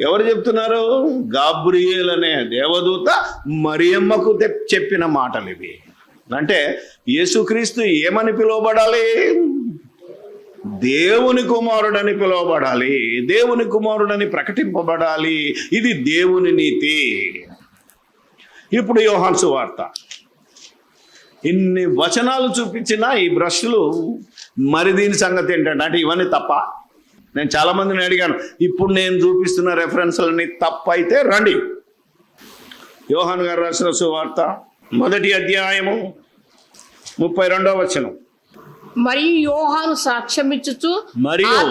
[SPEAKER 1] ఎవరు చెప్తున్నారు? గాబ్రియేల్ అనే దేవదూత మరియమ్మకు చెప్పిన మాటలు ఇవి. అంటే యేసుక్రీస్తు ఏమని పిలువబడాలి? దేవుని కుమారుడని పిలువబడాలి, దేవుని కుమారుడని ప్రకటింపబడాలి. ఇది దేవుని నీతి. ఇప్పుడు యోహాను సువార్త ఇన్ని వచనాలు చూపించిన ఈ బ్రష్లు మరి దీని సంగతి ఏంటంటే, అంటే ఇవన్నీ తప్ప? నేను చాలా మందిని అడిగాను, ఇప్పుడు నేను చూపిస్తున్న రెఫరెన్స్లన్నీ తప్ప అయితే రండి. యోహాను గారు రాసిన సువార్త మొదటి అధ్యాయము 32వ వచనం.
[SPEAKER 2] మరియు యోహాను సాక్ష్యం ఇచ్చుచు,
[SPEAKER 1] మరియు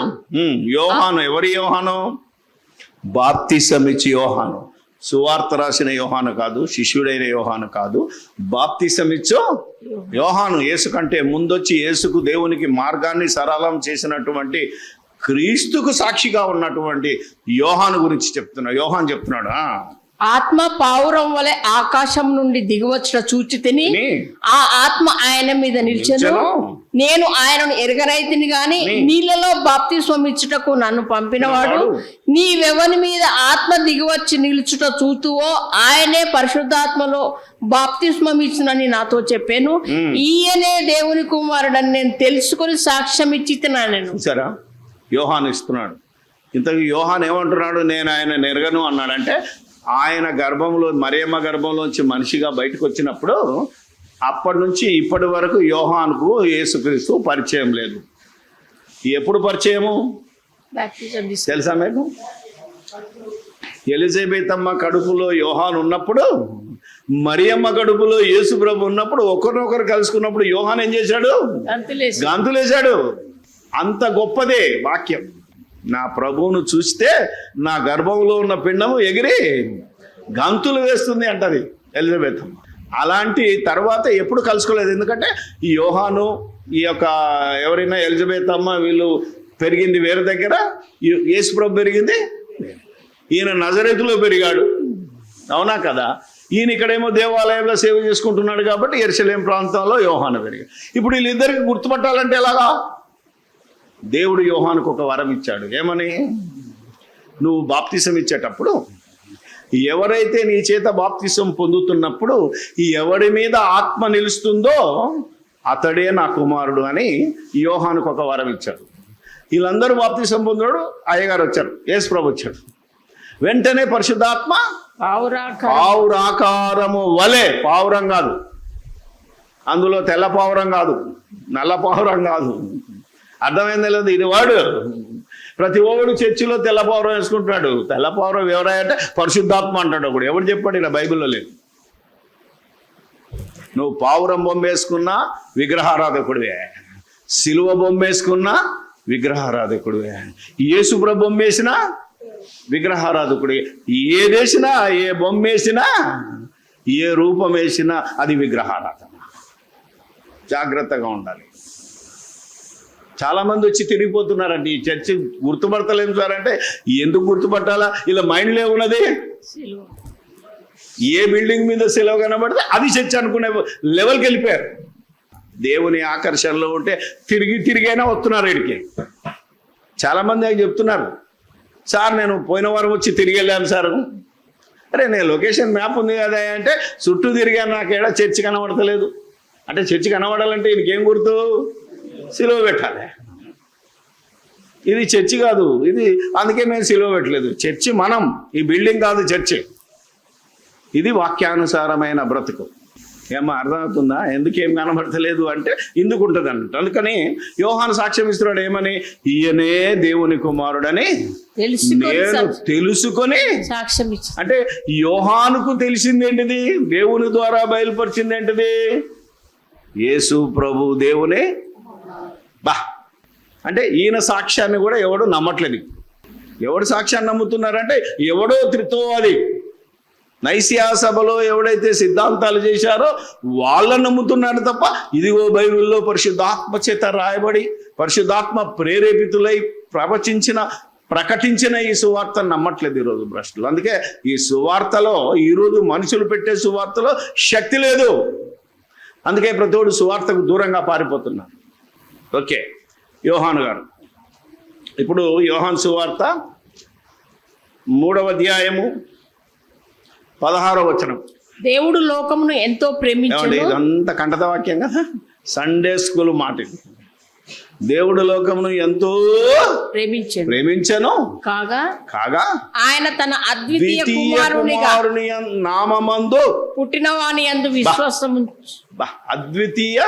[SPEAKER 1] యోహాను ఎవరి యోహాను? బాప్తిసమిచ్చి యోహాను. సువార్త రాసిన యోహాను కాదు, శిష్యుడైన యోహాను కాదు, బాప్తిసమిచ్చు యోహాను. యేసు కంటే ముందొచ్చి యేసుకు దేవునికి మార్గాన్ని సరళం చేసినటువంటి క్రీస్తుకు సాక్షిగా ఉన్నటువంటి యోహాను గురించి యోహాను చెప్తున్నాడు.
[SPEAKER 2] ఆత్మ పావురం వలె ఆకాశం నుండి దిగివచ్చిన చూచి తిని ఆ ఆత్మ ఆయన మీద నిలిచెను. నేను ఆయనను ఎరగరైతిని గాని నీళ్ళలో బాప్తిస్మం ఇచ్చుటకు నన్ను పంపినవాడు నీవెవని మీద ఆత్మ దిగివచ్చి నిలుచుట చూతువో ఆయనే పరిశుద్ధాత్మలో బాప్తిస్మం ఇచ్చునని నాతో చెప్పాను. ఈయనే దేవుని కుమారుడని నేను తెలుసుకొని సాక్ష్యం ఇచ్చి తిన్నాను.
[SPEAKER 1] సరే, యోహాను ఇస్తున్నాడు. ఇంతకు యోహాను ఏమంటున్నాడు? నేను ఆయన ఎరగను అన్నాడంటే, ఆయన గర్భంలో మరియమ్మ గర్భంలోంచి మనిషిగా బయటకు వచ్చినప్పుడు అప్పటి నుంచి ఇప్పటి వరకు యోహానుకు యేసుక్రీస్తు పరిచయం లేదు. ఎప్పుడు పరిచయము తెలుసా మీకు? ఎలిజబెత్ అమ్మ కడుపులో యోహాను ఉన్నప్పుడు, మరియమ్మ కడుపులో యేసు ప్రభు ఉన్నప్పుడు ఒకరినొకరు కలుసుకున్నప్పుడు యోహాను ఏం చేశాడు? గంతులేశాడు. అంత గొప్పదే వాక్యం. నా ప్రభువును చూస్తే నా గర్భంలో ఉన్న పిండము ఎగిరి గంతులు వేస్తుంది అంటది ఎలిజబెత్. అలాంటి తర్వాత ఎప్పుడు కలుసుకోలేదు. ఎందుకంటే ఈ యోహాను ఈ యొక్క ఎవరైనా ఎలిజబెత్ అమ్మ వీళ్ళు పెరిగింది వేరే దగ్గర, యేసు ప్రభు పెరిగింది ఈయన నజరేతులో పెరిగాడు. అవునా కదా? ఈయన ఇక్కడేమో దేవాలయంలో సేవ చేసుకుంటున్నాడు కాబట్టి యెరూషలేం ప్రాంతంలో యోహాను పెరిగాడు. ఇప్పుడు వీళ్ళిద్దరికి గుర్తుపట్టాలంటే ఎలాగా? దేవుడు యోహానుకు ఒక వరం ఇచ్చాడు. ఏమని? నువ్వు బాప్తిసం ఇచ్చేటప్పుడు ఎవరైతే నీ చేత బాప్తిసం పొందుతున్నప్పుడు ఎవడి మీద ఆత్మ నిలుస్తుందో అతడే నా కుమారుడు అని యోహానుకు ఒక వరం ఇచ్చాడు. వీళ్ళందరూ బాప్తిసం పొందాడు. అయ్యగారు వచ్చారు, యేసు ప్రభు వచ్చాడు. వెంటనే పరిశుద్ధాత్మ పావురాకారము వలె, పావురం కాదు అందులో, తెల్ల పావురం కాదు, నల్ల పావురం కాదు, అర్థమైంది లేదు. ఇది వాడు ప్రతి ఒక్కడు చర్చిలో తెల్లపౌరం వేసుకుంటున్నాడు. తెల్లపౌరం ఎవరంటే పరిశుద్ధాత్మ అంటాడు ఒకడు. ఎవడు చెప్పాడు? ఇలా బైబిల్లో లేదు. నువ్వు పావురం బొమ్మ వేసుకున్నా విగ్రహారాధకుడివే, సిలువ బొమ్మ వేసుకున్నా విగ్రహారాధకుడివే, యేసుప్రభు బొమ్మ వేసినా విగ్రహారాధకుడి. ఏదేసినా, ఏ బొమ్మ వేసినా, ఏ రూపం వేసినా అది విగ్రహారాధన. జాగ్రత్తగా ఉండాలి. చాలా మంది వచ్చి తిరిగిపోతున్నారండి. ఈ చర్చి గుర్తుపడతలేము సార్ అంటే, ఎందుకు గుర్తుపట్టాలా? ఇలా మైండ్లో ఉన్నది
[SPEAKER 2] సిలువ.
[SPEAKER 1] ఏ బిల్డింగ్ మీద సెలవు కనబడితే అది చర్చ్ అనుకునే లెవెల్కి వెళ్ళిపోయారు. దేవుని ఆకర్షణలో ఉంటే తిరిగైనా వస్తున్నారు ఇక్కడికి. చాలామంది అవి చెప్తున్నారు, సార్ నేను పోయిన వారం వచ్చి తిరిగి వెళ్ళాను సార్. అరే నేను లొకేషన్ మ్యాప్ ఉంది కదా అంటే, చుట్టూ తిరిగాను, నాకు ఏడా చర్చి కనబడతలేదు. అంటే చర్చి కనబడాలంటే ఇంకేం గుర్తు? సిలువ పెట్టాలి. ఇది చర్చి కాదు, ఇది అందుకే మేము సిలువ పెట్టలేదు. చర్చి మనం, ఈ బిల్డింగ్ కాదు చర్చి. ఇది వాక్యానుసారమైన బ్రతుకు. ఏమో అర్థమవుతుందా? ఎందుకేం కనబడతలేదు అంటే ఇందుకు ఉంటుంది అన్నట్టు. అందుకని యోహాను సాక్ష్యం ఇస్తున్నాడు ఏమని? ఈయనే దేవుని కుమారుడని నేను తెలుసుకొని
[SPEAKER 2] సాక్ష్యం ఇచ్చి.
[SPEAKER 1] అంటే యోహానుకు తెలిసింది ఏంటిది? దేవుని ద్వారా బయలుపరిచింది ఏంటిది? యేసు ప్రభు దేవుని అంటే ఈయన సాక్ష్యాన్ని కూడా ఎవడు నమ్మట్లేదు. ఎవడు సాక్ష్యాన్ని నమ్ముతున్నారంటే ఎవడో త్రిత్వవాది నైసియా సభలో ఎవడైతే సిద్ధాంతాలు చేశారో వాళ్ళని నమ్ముతున్నాడు తప్ప, ఇదిగో బైబిల్లో పరిశుద్ధాత్మ చేత రాయబడి పరిశుద్ధాత్మ ప్రేరేపితులై ప్రకటించిన ఈ సువార్తను నమ్మట్లేదు ఈరోజు భ్రష్టులు. అందుకే ఈ సువార్తలో, ఈరోజు మనుషులు పెట్టే సువార్తలో శక్తి లేదు. అందుకే ప్రతివాడు సువార్తకు దూరంగా పారిపోతున్నారు. ఓకే, యోహాను గారు ఇప్పుడు యోహాను సువార్త 3వ అధ్యాయము 16వ వచనం.
[SPEAKER 2] దేవుడు లోకమును ఎంతో ప్రేమించాడు.
[SPEAKER 1] ఇదంతా కంఠత వాక్యం కదా, సండే స్కూల్ మాట. దేవుడు లోకమును ఎంతో ప్రేమించను కాగా
[SPEAKER 2] ఆయన తన అద్వితీయ కుమారుని
[SPEAKER 1] నామమందు
[SPEAKER 2] పుట్టినవాని యందు విశ్వాసము
[SPEAKER 1] అద్వితీయ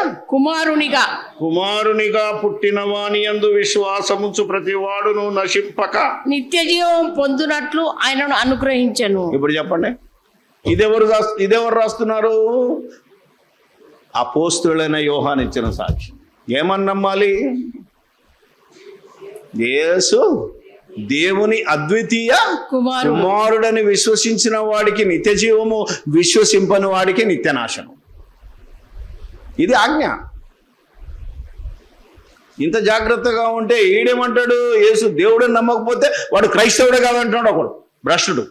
[SPEAKER 2] కుమారునిగా
[SPEAKER 1] పుట్టినవాని యందు విశ్వాసముంచు ప్రతివాడును నశింపక
[SPEAKER 2] నిత్య జీవం పొందునట్లు ఆయనను అనుగ్రహించెను.
[SPEAKER 1] ఇప్పుడు చెప్పండి, ఇదెవరు రాస్తున్నారు? అపోస్తలుడైన యోహాను ఇచ్చిన సాక్షి. ఏమని నమ్మాలి? యేసు దేవుని అద్వితీయ కుమారుడని విశ్వసించిన వాడికి నిత్య జీవము, విశ్వసింపని వాడికి నిత్య నాశనం. ఇది ఆజ్ఞ. ఇంత జాగ్రత్తగా ఉంటే ఈడేమంటాడు? యేసు దేవుడని నమ్మకపోతే వాడు క్రైస్తవుడే కాదంటున్నాడు ఒకడు భ్రష్టుడు.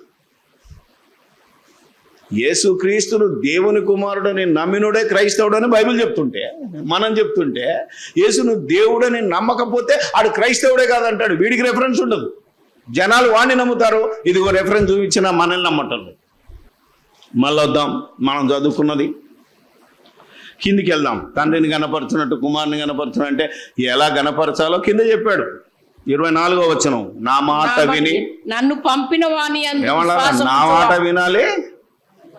[SPEAKER 1] యేసు క్రీస్తును దేవుని కుమారుడని నమ్మినుడే క్రైస్తవుడని బైబిల్ చెప్తుంటే, మనం చెప్తుంటే, యేసును దేవుడని నమ్మకపోతే ఆడు క్రైస్తవుడే కాదంటాడు. వీడికి రెఫరెన్స్ ఉండదు. జనాలు వాడిని నమ్ముతారు. ఇదిగో రెఫరెన్స్ చూపించిన మనల్ని నమ్మటం. మళ్ళీ వద్దాం, మనం చదువుకున్నది కిందికి వెళ్దాం. తండ్రిని గణపరచినట్టు కుమారుని గణపరచడం అంటే ఎలా గణపరచాలో కింద చెప్పాడు. 24వ వచనం. నా మాట విని
[SPEAKER 2] నన్ను పంపిన వాని
[SPEAKER 1] నా మాట వినాలి,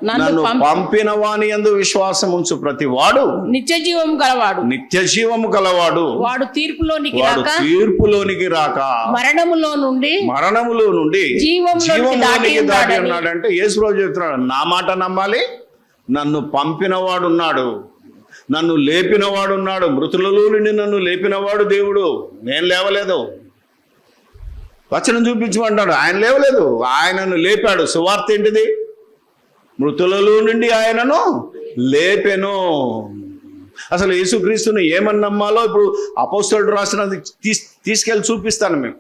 [SPEAKER 1] నన్ను పంపిన వాని యందు విశ్వాసం ఉంచు ప్రతి వాడు
[SPEAKER 2] నిత్య జీవము గలవాడు. వాడు తీర్పులోనికి రాక మరణములో నుండి జీవములోనికి
[SPEAKER 1] దాటి ఉన్నాడంటే యేసు రోజు చెప్తున్నాడు, నా మాట నమ్మాలి, నన్ను పంపినవాడున్నాడు, నన్ను లేపినవాడున్నాడు. మృతులలో నుండి నన్ను లేపినవాడు దేవుడు. నేను లేవలేదు. వచనం చూపించమంటాడు. ఆయన లేవలేదు, ఆయనను లేపాడు. సువార్త ఏంటిది? మృతులలో నుండి ఆయనను లేపెను. అసలు యేసుక్రీస్తుని ఏమని నమ్మాలో ఇప్పుడు అపోస్తలుడు రాసినది తీసుకెళ్ళి చూపిస్తాను మీకు.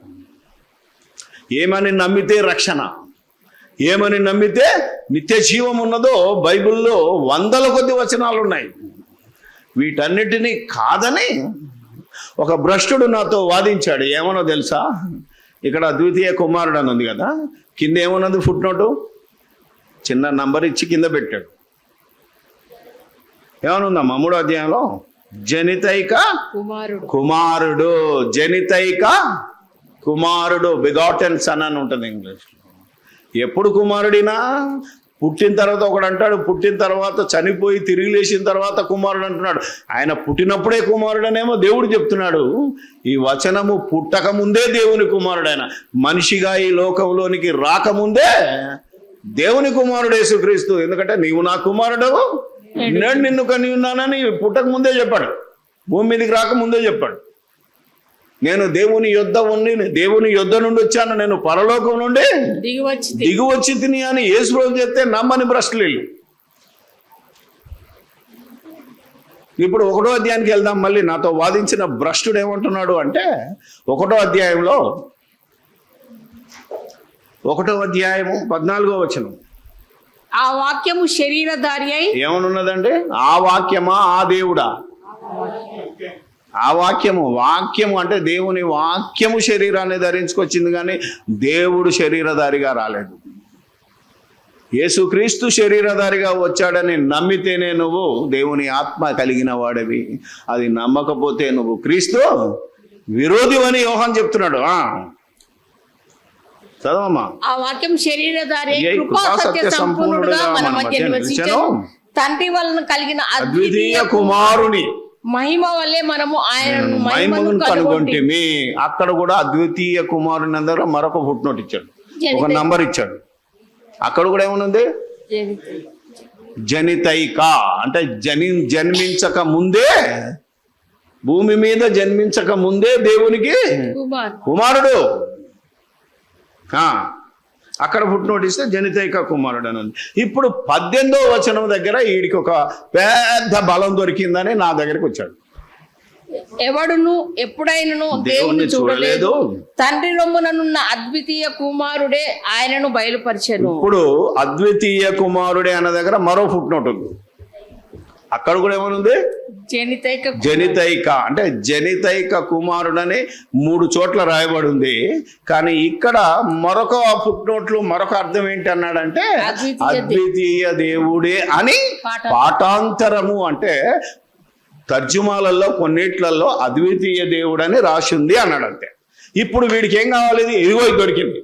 [SPEAKER 1] ఏమని నమ్మితే రక్షణ, ఏమని నమ్మితే నిత్య జీవం ఉన్నదో బైబిల్లో 100ల కొద్ది వచనాలు ఉన్నాయి. వీటన్నిటినీ కాదని ఒక భ్రష్టుడు నాతో వాదించాడు. ఏమనో తెలుసా? ఇక్కడ ద్వితీయ కుమారుడు అని ఉంది కదా, కింద ఏమన్నది? ఫుట్ నోటు చిన్న నంబర్ ఇచ్చి కింద పెట్టాడు. ఏమనుందమ్మా 3వ అధ్యాయంలో? జనితైక కుమారుడు. జనితైక కుమారుడు, బిగాటెన్ సన్ అని ఉంటుంది ఇంగ్లీష్లో. ఎప్పుడు కుమారుడినా? పుట్టిన తర్వాత ఒకడు అంటాడు, పుట్టిన తర్వాత చనిపోయి తిరిగి లేచిన తర్వాత కుమారుడు అంటున్నాడు. ఆయన పుట్టినప్పుడే కుమారుడనేమో దేవుడు చెప్తున్నాడు. ఈ వచనము పుట్టక ముందే దేవుని కుమారుడు. ఆయన మనిషిగా ఈ లోకంలోనికి రాకముందే దేవుని కుమారుడు యేసుక్రీస్తు. ఎందుకంటే నీవు నా కుమారుడవు, నేను నిన్ను కని ఉన్నానని పుట్టక ముందే చెప్పాడు. భూమి మీదకి రాకముందే చెప్పాడు. నేను దేవుని యొద్ద నుండి వచ్చాను, నేను పరలోకం నుండి దిగువచ్చి తిని అని యేసు ప్రభు చెప్తే నమ్మని భ్రష్టులు. ఇప్పుడు 1వ అధ్యాయానికి వెళ్దాం. మళ్ళీ నాతో వాదించిన భ్రష్టుడు ఏమంటున్నాడు అంటే 1వ అధ్యాయంలో 1వ అధ్యాయము 14వ వచనం.
[SPEAKER 2] ఆ వాక్యము శరీరధారి అయి
[SPEAKER 1] ఏమనున్నదండి? ఆ వాక్యమా, ఆ దేవుడా? ఆ వాక్యము అంటే దేవుని వాక్యము శరీరాన్ని ధరించుకొచ్చింది, కానీ దేవుడు శరీరధారిగా రాలేదు. యేసుక్రీస్తు శరీరధారిగా వచ్చాడని నమ్మితేనే నువ్వు దేవుని ఆత్మ కలిగిన వాడివి. అది నమ్మకపోతే నువ్వు క్రీస్తు విరోధివని యోహాను చెప్తున్నాడు. చదవమ్మా.
[SPEAKER 2] ఆ వాక్యం శరీరధారి అయి కృపా సత్య సంపూర్ణుడుగా మన మధ్య నివసించెను. తండ్రి వలన కలిగిన
[SPEAKER 1] అద్వితీయ కుమారుని
[SPEAKER 2] మహిమ వల్లే మనము ఆయనను
[SPEAKER 1] మహిమను కనుగొంటిమి. అక్కడ కూడా అద్వితీయ కుమారుని అందరూ మరొక ఫుట్ నోట్ ఇచ్చాడు, ఒక నంబర్ ఇచ్చాడు. అక్కడ కూడా ఏమనుంది? జనితైక అంటే జన్మించక ముందే, భూమి మీద జన్మించక ముందే దేవునికి కుమారుడు. అక్కడ ఫుట్ నోట్ ఇస్తే జనితైక కుమారుడు అని ఉంది. ఇప్పుడు 18వ వచనం దగ్గర వీడికి ఒక పెద్ద బలం దొరికిందని నా దగ్గరికి వచ్చాడు.
[SPEAKER 2] ఎవడును ఎప్పుడైనను దేవుని చూడలేదు, తండ్రి రొమ్ముననున్న అద్వితీయ కుమారుడే ఆయనను బయలుపరిచెను.
[SPEAKER 1] ఇప్పుడు అద్వితీయ కుమారుడే అన్న దగ్గర మరో ఫుట్ నోట్ ఉంది. అక్కడ కూడా ఏమనుంది? జనితైక అంటే జనితైక కుమారుడని 3 చోట్ల రాయబడి ఉంది. కానీ ఇక్కడ మరొక ఫుట్ నోట్లు మరొక అర్థం ఏంటి అన్నాడంటే అద్వితీయ దేవుడే అని పాఠాంతరము. అంటే తర్జుమాలలో కొన్నిట్లలో అద్వితీయ దేవుడని రాసింది అన్నాడంతే. ఇప్పుడు వీడికి ఏం కావాలి? ఇదిగో దొరికింది.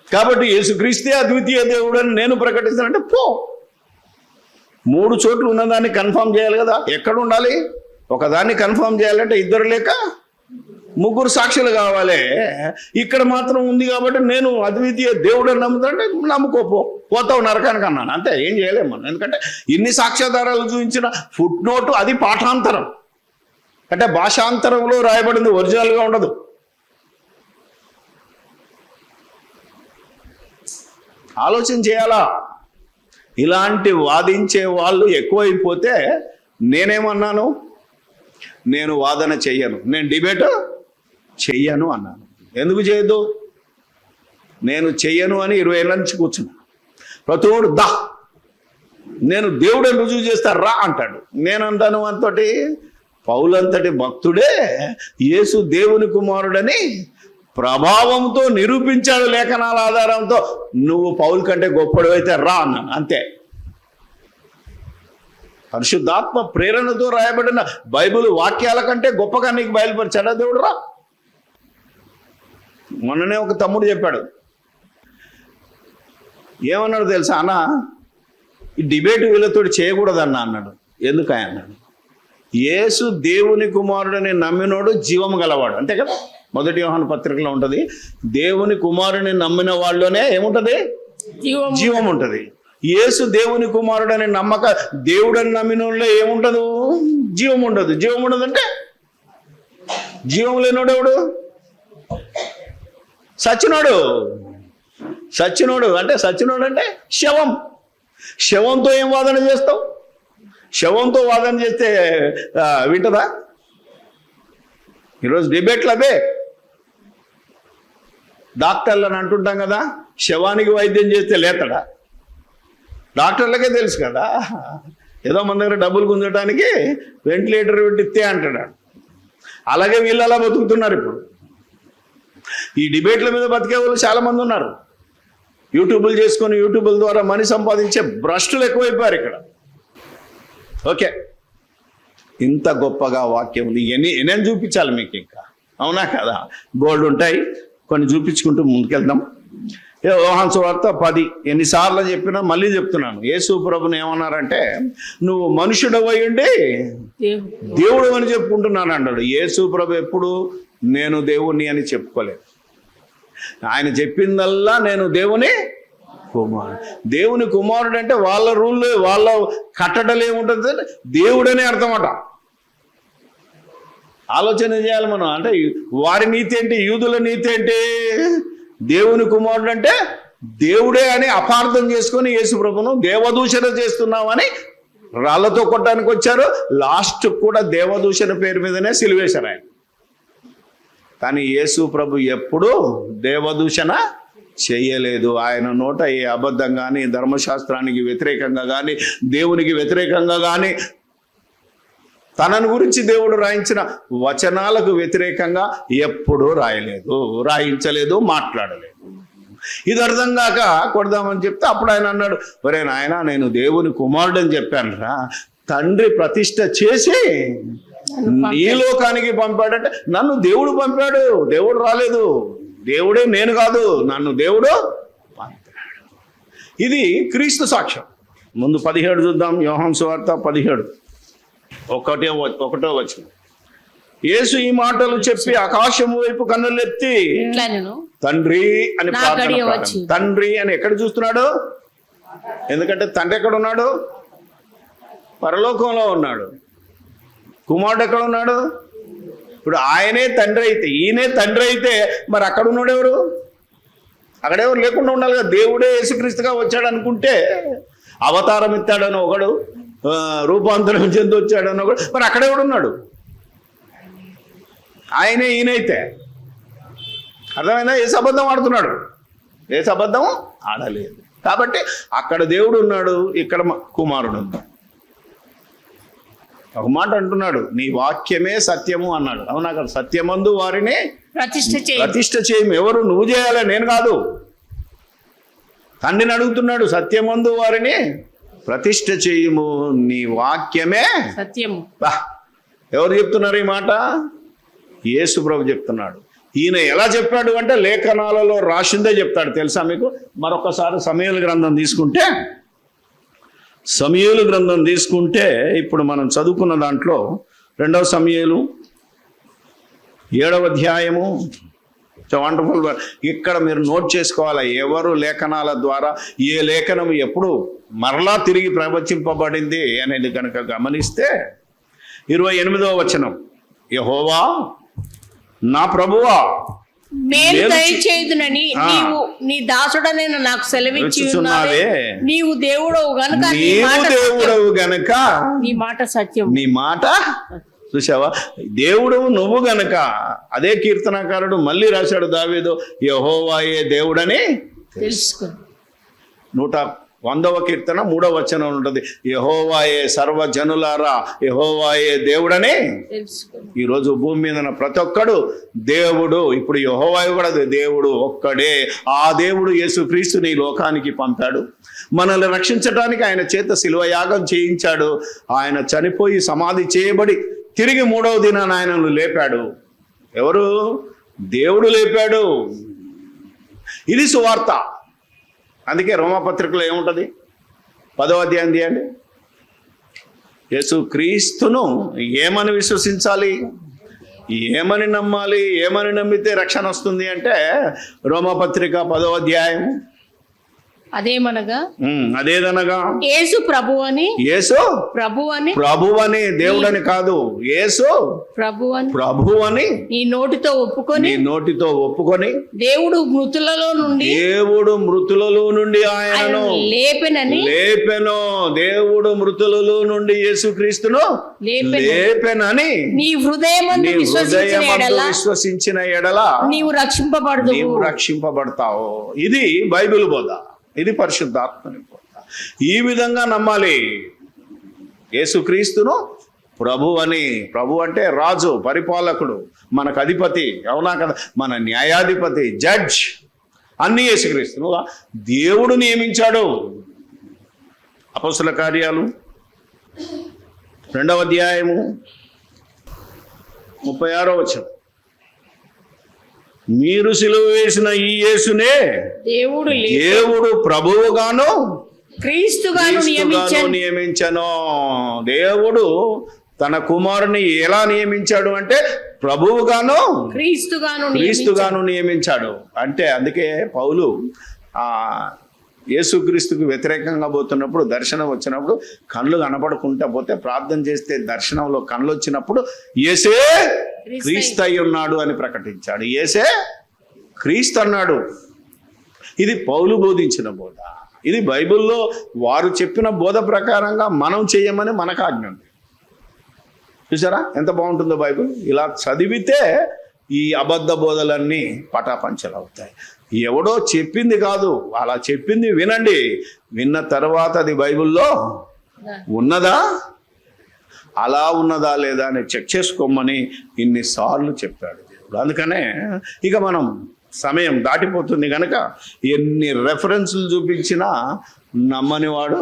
[SPEAKER 1] కాబట్టి యేసుక్రీస్తే అద్వితీయ దేవుడు అని నేను ప్రకటిస్తానంటే పో. 3 చోట్ల ఉన్నదాన్ని కన్ఫర్మ్ చేయాలి కదా. ఎక్కడ ఉండాలి? ఒకదాన్ని కన్ఫర్మ్ చేయాలంటే 2 లేక 3 సాక్షులు కావాలి. ఇక్కడ మాత్రం ఉంది కాబట్టి నేను అద్వితీయ దేవుడు అని నమ్ముతాంటే పోతావు నరకానికి అన్నాను. అంతే, ఏం చేయలేము మనం. ఎందుకంటే ఇన్ని సాక్ష్యాధారాలు చూపించిన ఫుట్ నోటు అది పాఠాంతరం, అంటే భాషాంతరంలో రాయబడింది, ఒరిజినల్గా ఉండదు. ఆలోచన చేయాలా? ఇలాంటి వాదించే వాళ్ళు ఎక్కువైపోతే నేనేమన్నాను? నేను వాదన చెయ్యను, నేను డిబేట్ చెయ్యను అన్నాను. ఎందుకు చేయొద్దు? నేను చెయ్యను అని 20 ఏళ్ళ నుంచి కూర్చున్నా. ప్రతోడు నేను దేవుడని రుజువు చేస్తా రా అంటాడు. నేనంటాను అంతటి పౌలంతటి భక్తుడే యేసు దేవుని కుమారుడని ప్రభావంతో నిరూపించాడు లేఖనాల ఆధారంతో. నువ్వు పౌలు కంటే గొప్పడైతే రా అన్నాను, అంతే. పరిశుద్ధాత్మ ప్రేరణతో రాయబడిన బైబిల్ వాక్యాల కంటే గొప్పగా నీకు బయలుపరిచాడా దేవుడు? రా. మొన్ననే ఒక తమ్ముడు చెప్పాడు, ఏమన్నాడు తెలుసా అన్న, ఈ డిబేట్ వీళ్ళతో చేయకూడదన్నా అన్నాడు. ఎందుకని అన్నాడు? యేసు దేవుని కుమారుడని నమ్మినోడు జీవము గలవాడు, అంతే కదా. 1 యోహాను పత్రికలో ఉంటుంది, దేవుని కుమారుని నమ్మిన వాళ్ళలోనే ఏముంటది? జీవం ఉంటుంది. యేసు దేవుని కుమారుడని నమ్మక దేవుడని నమ్మిన వాళ్ళలో ఏముంటదు? జీవం ఉండదు. జీవం ఉండదు అంటే జీవం లేనోడు ఎవడు? సచ్చినోడు. సచ్చినోడు అంటే శవం. శవంతో ఏం వాదన చేస్తావు? శవంతో వాదన చేస్తే వింటదా? ఈరోజు డిబేట్లు అవే. డాక్టర్లను అంటుంటాం కదా, శవానికి వైద్యం చేస్తే లేతడా? డాక్టర్లకే తెలుసు కదా, ఏదో మన దగ్గర డబ్బులు గుంజడానికి వెంటిలేటర్ పెట్టిస్తే అంటాడు. అలాగే వీళ్ళు అలా బతుకుతున్నారు. ఇప్పుడు ఈ డిబేట్ల మీద బతికే వాళ్ళు చాలామంది ఉన్నారు. యూట్యూబ్లు చేసుకొని యూట్యూబ్ల ద్వారా మనీ సంపాదించే భ్రష్టులు ఎక్కువైపోయారు ఇక్కడ. ఓకే, ఇంత గొప్పగా వాక్యం ఉంది. ఎన్ని చూపించాలి మీకు ఇంకా? అవునా కదా? గోల్డ్ ఉంటాయి, కొన్ని చూపించుకుంటూ ముందుకెళ్దాం. యోహాను సువార్త 10 ఎన్నిసార్లు చెప్పినా మళ్ళీ చెప్తున్నాను. యేసు ప్రభుని ఏమన్నారంటే, నువ్వు మనుషుడవై ఉండి దేవుడు అని చెప్పుకుంటున్నాను అన్నాడు. యేసు ప్రభు ఎప్పుడు నేను దేవుణ్ణి అని చెప్పుకోలేదు. ఆయన చెప్పిందల్లా నేను దేవుని కుమారుడు. దేవుని కుమారుడు అంటే వాళ్ళ రూల్, వాళ్ళ కట్టడలు ఏముంటుంది? దేవుడనే అర్థమట. ఆలోచన చేయాలి మనం. అంటే వారి నీతి ఏంటి? యూదుల నీతి ఏంటి? దేవుని కుమారుడు అంటే దేవుడే అని అపార్థం చేసుకొని యేసు ప్రభును దేవదూషణ చేస్తున్నామని రాళ్లతో కొట్టడానికి వచ్చారు, లాస్ట్ కూడా దేవదూషణ పేరు మీదనే సిలువేశారు ఆయన. కానీ యేసు ప్రభు ఎప్పుడూ దేవదూషణ చేయలేదు. ఆయన నోట ఏ అబద్ధం కానీ, ధర్మశాస్త్రానికి వ్యతిరేకంగా కానీ, దేవునికి వ్యతిరేకంగా కానీ, తనను గురించి దేవుడు రాయించిన వచనాలకు వ్యతిరేకంగా ఎప్పుడూ రాయించలేదు, మాట్లాడలేదు. ఇది అర్థం కాక కొడదామని చెప్తే అప్పుడు ఆయన అన్నాడు, ఒరే నాయన, నేను దేవుని కుమారుడు అని చెప్పాను రా, తండ్రి ప్రతిష్ఠ చేసి ఈ లోకానికి పంపాడంటే నన్ను దేవుడు పంపాడు, దేవుడు రాలేదు, దేవుడే నేను కాదు, నన్ను దేవుడు పంపాడు. ఇది క్రీస్తు సాక్ష్యం. ముందు 17 చూద్దాం. యోహాను సువార్త 17 ఒకటో వచనం. యేసు ఈ మాటలు చెప్పి ఆకాశము వైపు కన్నులెత్తి తండ్రి అని ప్రార్థన. తండ్రి అని ఎక్కడ చూస్తున్నాడు? ఎందుకంటే తండ్రి ఎక్కడ ఉన్నాడు? పరలోకంలో ఉన్నాడు. కుమారుడు ఎక్కడ ఉన్నాడు? ఇప్పుడు ఆయనే తండ్రి అయితే, ఈయనే తండ్రి అయితే మరి అక్కడ ఉన్నాడు ఎవరు? అక్కడెవరు లేకుండా ఉండాలి కదా. దేవుడే యేసుక్రీస్తుగా వచ్చాడు అనుకుంటే, అవతారం ఎత్తాడని ఒకడు, రూపాంతరం చెంది వచ్చాడని ఒకడు, మరి అక్కడెవడున్నాడు? ఆయనే ఈయనైతే. అర్థమైందా? ఏ అబద్ధం ఆడుతున్నాడు? ఏ అబద్ధం ఆడలేదు. కాబట్టి అక్కడ దేవుడు ఉన్నాడు, ఇక్కడ కుమారుడు ఉన్నాడు. ఒక మాట అంటున్నాడు, నీ వాక్యమే సత్యము అన్నాడు. అవునా కదా? సత్యమందు వారిని ప్రతిష్ఠ చేయము. ఎవరు? నువ్వు చేయాలి, నేను కాదు. తండ్రిని అడుగుతున్నాడు, సత్యమందు వారిని ప్రతిష్ఠ చేయము, నీ వాక్యమే సత్యము. ఎవరు చెప్తున్నారు ఈ మాట? యేసు ప్రభు చెప్తున్నాడు. ఈయన ఎలా చెప్పాడు అంటే లేఖనాలలో రాసిందే చెప్తాడు. తెలుసా మీకు? మరొకసారి సమూయేలు గ్రంథం తీసుకుంటే ఇప్పుడు మనం చదువుకున్న దాంట్లో 2వ సమూయేలు 7వ అధ్యాయము. వండర్ఫుల్. ఇక్కడ మీరు నోట్ చేసుకోవాలి, ఎవరు లేఖనాల ద్వారా ఏ లేఖనం ఎప్పుడు మరలా తిరిగి ప్రవచింపబడింది అనేది కనుక గమనిస్తే 28వ వచనం, యెహోవా నా ప్రభువా,
[SPEAKER 2] మేలు దయచేయుదునని నీవు నీ దాసుడనైన నాకు సెలవిచ్చి ఉన్నావే. నీవు దేవుడవు గనుక నీ మాట సత్యం.
[SPEAKER 1] నీ మాట చూసావా? దేవుడు నువ్వు గనక. అదే కీర్తనకారుడు మళ్ళీ రాశాడు దావీదు, యెహోవాయే దేవుడని
[SPEAKER 2] తెలుసుకో.
[SPEAKER 1] 100వ కీర్తన 3వ వచనం ఉంటుంది, యెహోవాయే సర్వజనులారా యెహోవాయే దేవుడని తెలుసుకో. ఈరోజు భూమి మీద ప్రతి ఒక్కడు దేవుడు. ఇప్పుడు యెహోవాయే కూడా దేవుడు ఒక్కడే. ఆ దేవుడు యేసుక్రీస్తుని ఈ లోకానికి పంపాడు. మనల్ని రక్షించడానికి ఆయన చేత శిలువ యాగం చేయించాడు. ఆయన చనిపోయి సమాధి చేయబడి తిరిగి 3వ దినాన ఆయనను లేపాడు. ఎవరు? దేవుడు లేపాడు. ఇది సువార్త. అందుకే రోమాపత్రికలో ఏముంటుంది? 10వ అధ్యాయం తీయండి. యేసుక్రీస్తును ఏమని విశ్వసించాలి, ఏమని నమ్మాలి, ఏమని నమ్మితే రక్షణ వస్తుంది అంటే రోమాపత్రిక 10వ అధ్యాయం. అదేదనగా
[SPEAKER 2] యేసు ప్రభువని,
[SPEAKER 1] యేసు ప్రభువని, దేవుడని కాదు, యేసు ప్రభువని
[SPEAKER 2] నీ నోటితో
[SPEAKER 1] ఒప్పుకొని
[SPEAKER 2] దేవుడు మృతులలో నుండి ఆయనను
[SPEAKER 1] లేపెను. దేవుడు మృతులలో నుండి యేసుక్రీస్తును లేపెనని
[SPEAKER 2] నీ హృదయమందు
[SPEAKER 1] విశ్వసించిన ఎడల నీవు రక్షింపబడతావు. ఇది బైబిల్ బోధ. ఇది పరిశుద్ధాత్మని బోధ. ఈ విధంగా నమ్మాలి. యేసుక్రీస్తును ప్రభు అని. ప్రభు అంటే రాజు, పరిపాలకుడు, మనకు అధిపతి. అవునా కదా? మన న్యాయాధిపతి, జడ్జ్, అన్ని యేసుక్రీస్తును దేవుడు నియమించాడు. అపొస్తలుల కార్యాలు 2వ అధ్యాయము 36వ వచనం, మీరు సిలువ వేసిన ఈ యేసునే దేవుడు ప్రభువుగాను
[SPEAKER 2] క్రీస్తుగాను
[SPEAKER 1] నియమించను. దేవుడు తన కుమారుని ఎలా నియమించాడు అంటే ప్రభువుగాను క్రీస్తుగాను నియమించాడు. అంటే అందుకే పౌలు యేసుక్రీస్తుకు వ్యతిరేకంగా పోతున్నప్పుడు, దర్శనం వచ్చినప్పుడు కళ్ళు కనపడకుండా పోతే ప్రార్థన చేస్తే దర్శనంలో కళ్ళు వచ్చినప్పుడు యేసే క్రీస్తు అయి ఉన్నాడు అని ప్రకటించాడు. యేసే క్రీస్తు అన్నాడు. ఇది పౌలు బోధించిన బోధ. ఇది బైబిల్లో వారు చెప్పిన బోధ ప్రకారంగా మనం చేయమని మనకు ఆజ్ఞ ఉంది. చూసారా ఎంత బాగుంటుందో బైబిల్. ఇలా చదివితే ఈ అబద్ధ బోధలన్నీ పటాపంచలు అవుతాయి. ఎవడో చెప్పింది కాదు, అలా చెప్పింది వినండి. విన్న తర్వాత అది బైబిల్లో ఉన్నదా, అలా ఉన్నదా లేదా అని చెక్ చేసుకోమని ఇన్నిసార్లు చెప్పాడు దేవుడు. అందుకనే ఇక మనం సమయం దాటిపోతుంది కనుక ఎన్ని రెఫరెన్సులు చూపించినా నమ్మనివాడు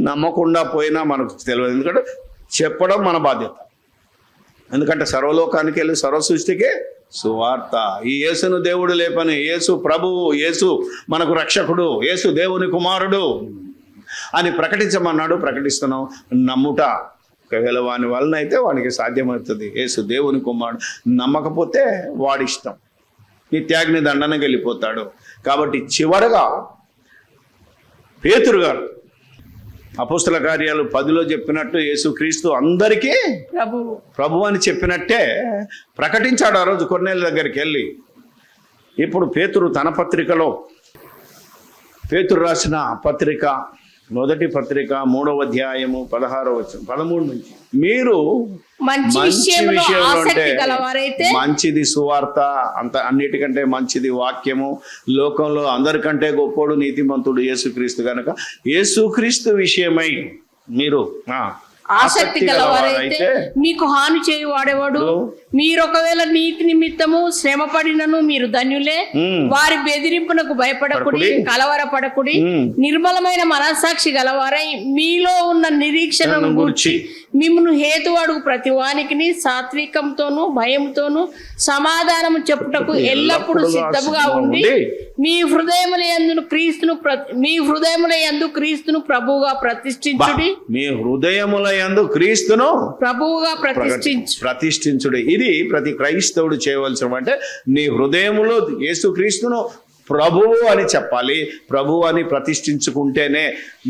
[SPEAKER 1] నమ్మకుండా పోయినా మనకు తెలియదు. ఎందుకంటే చెప్పడం మన బాధ్యత. ఎందుకంటే సర్వలోకానికి వెళ్ళి సర్వ సృష్టికే సువార్త. ఈ యేసును దేవుడు లేపని, యేసు ప్రభువు, యేసు మనకు రక్షకుడు, యేసు దేవుని కుమారుడు అని ప్రకటించమన్నాడు. ప్రకటిస్తున్నాం. నమ్ముట ఒకవేళ వాని వలన అయితే వానికి సాధ్యమవుతుంది. యేసు దేవుని కుమారుడు. నమ్మకపోతే వాడిష్టం, నిత్యాగ్ని దండనకి వెళ్ళిపోతాడు. కాబట్టి చివరగా పేతురు గారు అపోస్తల కార్యాలు 10లో చెప్పినట్టు యేసుక్రీస్తు అందరికీ ప్రభు అని చెప్పినట్టే ప్రకటించాడు ఆ రోజు కొర్నేలు దగ్గరికి వెళ్ళి. ఇప్పుడు పేతురు తన పత్రికలో, పేతురు రాసిన పత్రిక మొదటి పత్రిక 3వ అధ్యాయము 16వ వచనం 13 నుంచి, మీరు మంచి విషయంలో అంటే మంచిది సువార్త, అన్నిటికంటే మంచిది వాక్యము. లోకంలో అందరికంటే గొప్పోడు నీతిమంతుడు యేసుక్రీస్తు కనుక యేసుక్రీస్తు విషయమై మీరు
[SPEAKER 2] ఆసక్తి గలవారైతే మీకు హాని చేయువాడేవాడు. మీరు ఒకవేళ నీతి నిమిత్తము శ్రమ పడినను మీరు ధన్యులే. వారి బెదిరింపునకు భయపడకుడి, కలవరపడకుడి. నిర్మలమైన మనస్సాక్షి గలవారై మీలో ఉన్న నిరీక్షణను గూర్చి మిమ్మును హేతు అడుగు ప్రతి వానికి సాత్వికంతోను భయంతోను సమాధానము చెప్పుటకు ఎల్లప్పుడూ సిద్ధముగా ఉండి మీ హృదయములందు క్రీస్తును ప్రభువుగా ప్రతిష్ఠించుడి.
[SPEAKER 1] మీ హృదయములందు క్రీస్తును
[SPEAKER 2] ప్రభువుగా
[SPEAKER 1] ప్రతిష్ఠించుడి. ఇది ప్రతి క్రైస్తవుడు చేయవలసిన, అంటే నీ హృదయములో యేసుక్రీస్తును ప్రభువు అని చెప్పాలి. ప్రభువు అని ప్రతిష్ఠించుకుంటేనే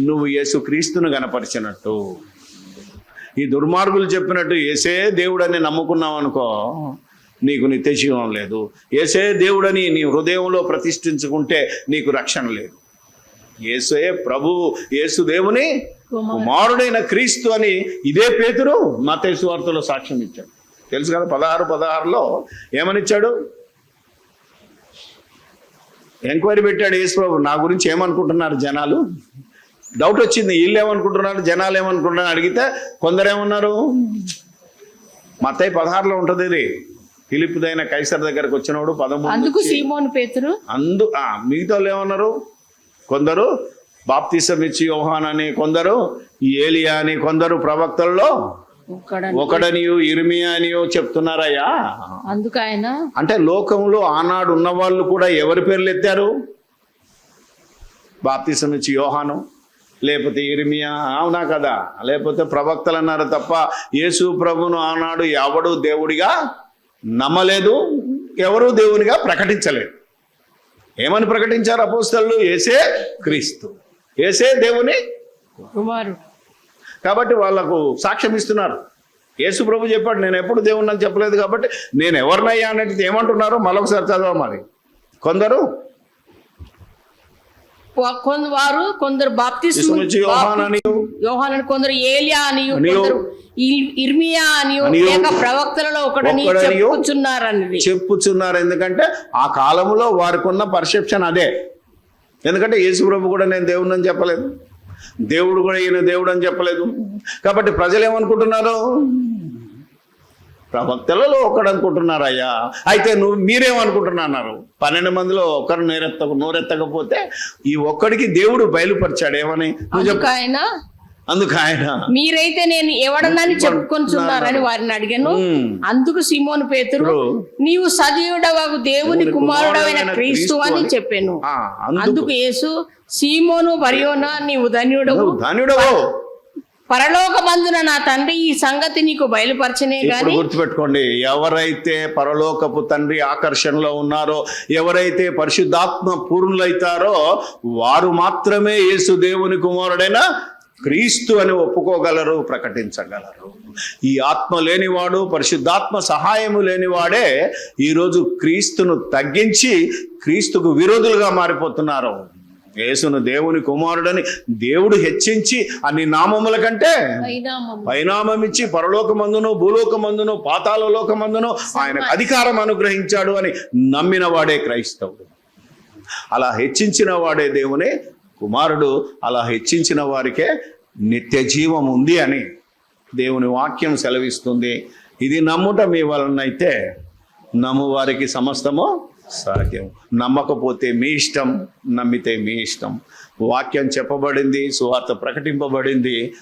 [SPEAKER 1] నువ్వు యేసుక్రీస్తును గనపరిచినట్టు. ఈ దుర్మార్గులు చెప్పినట్టు యేసే దేవుడని నమ్ముకున్నావు అనుకో, నీకు నిత్య జీవం లేదు. యేసే దేవుడని నీ హృదయంలో ప్రతిష్ఠించుకుంటే నీకు రక్షణ లేదు. యేసే ప్రభువు, యేసు దేవుని కుమారుడైన క్రీస్తు అని ఇదే పేతురు మత్తయి సువార్తలో సాక్ష్యం ఇచ్చాడు. తెలుసు కదా, 16:16లో ఏమనిచ్చాడు? ఎంక్వైరీ పెట్టాడు యేసు ప్రభు, నా గురించి ఏమనుకుంటున్నారు జనాలు. డౌట్ వచ్చింది, వీళ్ళు ఏమనుకుంటున్నారు, జనాలు ఏమనుకుంటున్నారు అడిగితే కొందరేమన్నారు. మత్తయి 16లో ఉంటుంది ఇది. ఫిలిప్పుదైన కైసర్ దగ్గరకు వచ్చినప్పుడు 13
[SPEAKER 2] అందుకు సీమోను పేతురు
[SPEAKER 1] మిగతా వాళ్ళు ఏమన్నారు? కొందరు బాప్తిసం ఇచ్చి యోహాన్ అని, కొందరు ఏలియా అని, కొందరు ప్రవక్తల్లో ఒకడనియో ఇర్మియా అనియో చెప్తున్నారయ్యా.
[SPEAKER 2] అందుకు ఆయన
[SPEAKER 1] అంటే లోకంలో ఆనాడు ఉన్న వాళ్ళు కూడా ఎవరి పేర్లు ఎత్తారు? బాప్తిసం ఇచ్చి యోహాను, లేకపోతే ఇర్మియా, అవునా కదా, లేకపోతే ప్రవక్తలు అన్నారు తప్ప యేసు ప్రభును ఆనాడు ఎవడు దేవుడిగా నమ్మలేదు, ఎవరు దేవునిగా ప్రకటించలేదు. ఏమని ప్రకటించారు అపోస్తలులు? యేసే క్రీస్తు, యేసే దేవుని
[SPEAKER 2] కుమారుడు.
[SPEAKER 1] కాబట్టి వాళ్లకు సాక్ష్యం ఇస్తున్నారు. యేసు ప్రభు చెప్పాడు, నేను ఎప్పుడు దేవుని అని చెప్పలేదు కాబట్టి నేను ఎవరినయ్యా అనేది ఏమంటున్నారు మరొకసారి చదవమని. కొందరు
[SPEAKER 2] కొందరు బాప్తిసం యోహాను, కొందరు ఏలియా అని, ఇర్మియా అని, లేక ప్రవక్తలలో ఒకడని
[SPEAKER 1] చెప్పుచున్నారు. ఎందుకంటే ఆ కాలంలో వారికి ఉన్న పర్సెప్షన్ అదే. ఎందుకంటే యేసు ప్రభు కూడా నేను దేవుడిని అని చెప్పలేదు, దేవుడు కూడా ఈయన దేవుడు అని చెప్పలేదు. కాబట్టి ప్రజలు ఏమనుకుంటున్నారు? ప్రవక్తలలో ఒకడు అనుకుంటున్నారు. అయ్యా అయితే మీరేమనుకుంటున్నారు? 12 మందిలో ఒకరు నోరెత్తకపోతే ఈ ఒక్కడికి దేవుడు బయలుపరిచాడు. ఏమని? అందుకు ఆయన
[SPEAKER 2] మీరైతే నేను ఎవడనని చెప్పుకొంచున్నారని వారిని అడిగాను. అందుకు సీమోను పేతురు, నీవు సజీవుడవగు దేవుని కుమారుడైన క్రీస్తు అని చెప్పాను. అందుకు యేసు, సీమోను బర్యోనా, నీవు ధన్యుడవు, పరలోకమందున నా తండ్రి ఈ సంగతి నీకు బయలుపరచనే గాని.
[SPEAKER 1] గుర్తుపెట్టుకోండి, ఎవరైతే పరలోకపు తండ్రి ఆకర్షణలో ఉన్నారో, ఎవరైతే పరిశుద్ధాత్మ పూర్ణులైతారో వారు మాత్రమే యేసు దేవుని కుమారుడైన క్రీస్తు అని ఒప్పుకోగలరు, ప్రకటించగలరు. ఈ ఆత్మ లేనివాడు, పరిశుద్ధాత్మ సహాయము లేనివాడే ఈరోజు క్రీస్తును తగ్గించి క్రీస్తుకు విరోధులుగా మారిపోతున్నారు. యేసును దేవుని కుమారుడని దేవుడు హెచ్చించి అన్ని నామముల కంటే
[SPEAKER 2] పరిణామము
[SPEAKER 1] పరిణామం ఇచ్చి పరలోకమందును భూలోకమందును పాతాళ లోకమందును ఆయనకు అధికారం అనుగ్రహించాడు అని నమ్మిన వాడే క్రైస్తవుడు. అలా హెచ్చించిన వాడే దేవుని కుమారుడు. అలా హెచ్చించిన వారికే నిత్య జీవం ఉంది అని దేవుని వాక్యం సెలవిస్తుంది. ఇది నమ్ముట మీ వలనైతే నమ్ము వారికి సమస్తము సాధ్యం. నమ్మకపోతే మీ ఇష్టం, నమ్మితే మీ ఇష్టం. వాక్యం చెప్పబడింది, సువార్త ప్రకటింపబడింది.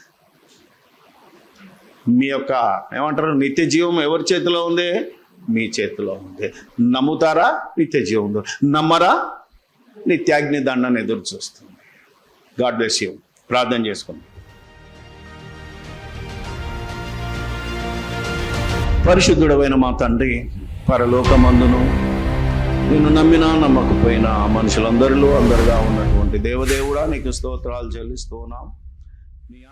[SPEAKER 1] మీ యొక్క ఏమంటారు నిత్య జీవం ఎవరి చేతిలో ఉంది? మీ చేతిలో ఉంది. నమ్ముతారా? నిత్య జీవం ఉంది. నమ్మరా? నిత్యాగ్ని దండన ఎదురు చూస్తుంది. God bless you. ప్రార్థన చేసుకోండి. పరిశుద్ధుడమైన మా తండ్రి, పరలోకమందును నిన్ను నమ్మినా నమ్మకపోయినా మనుషులందరిలో అందరుగా ఉన్నటువంటి దేవదేవుడా, నీకు స్తోత్రాలు చెల్లిస్తున్నాం. నీ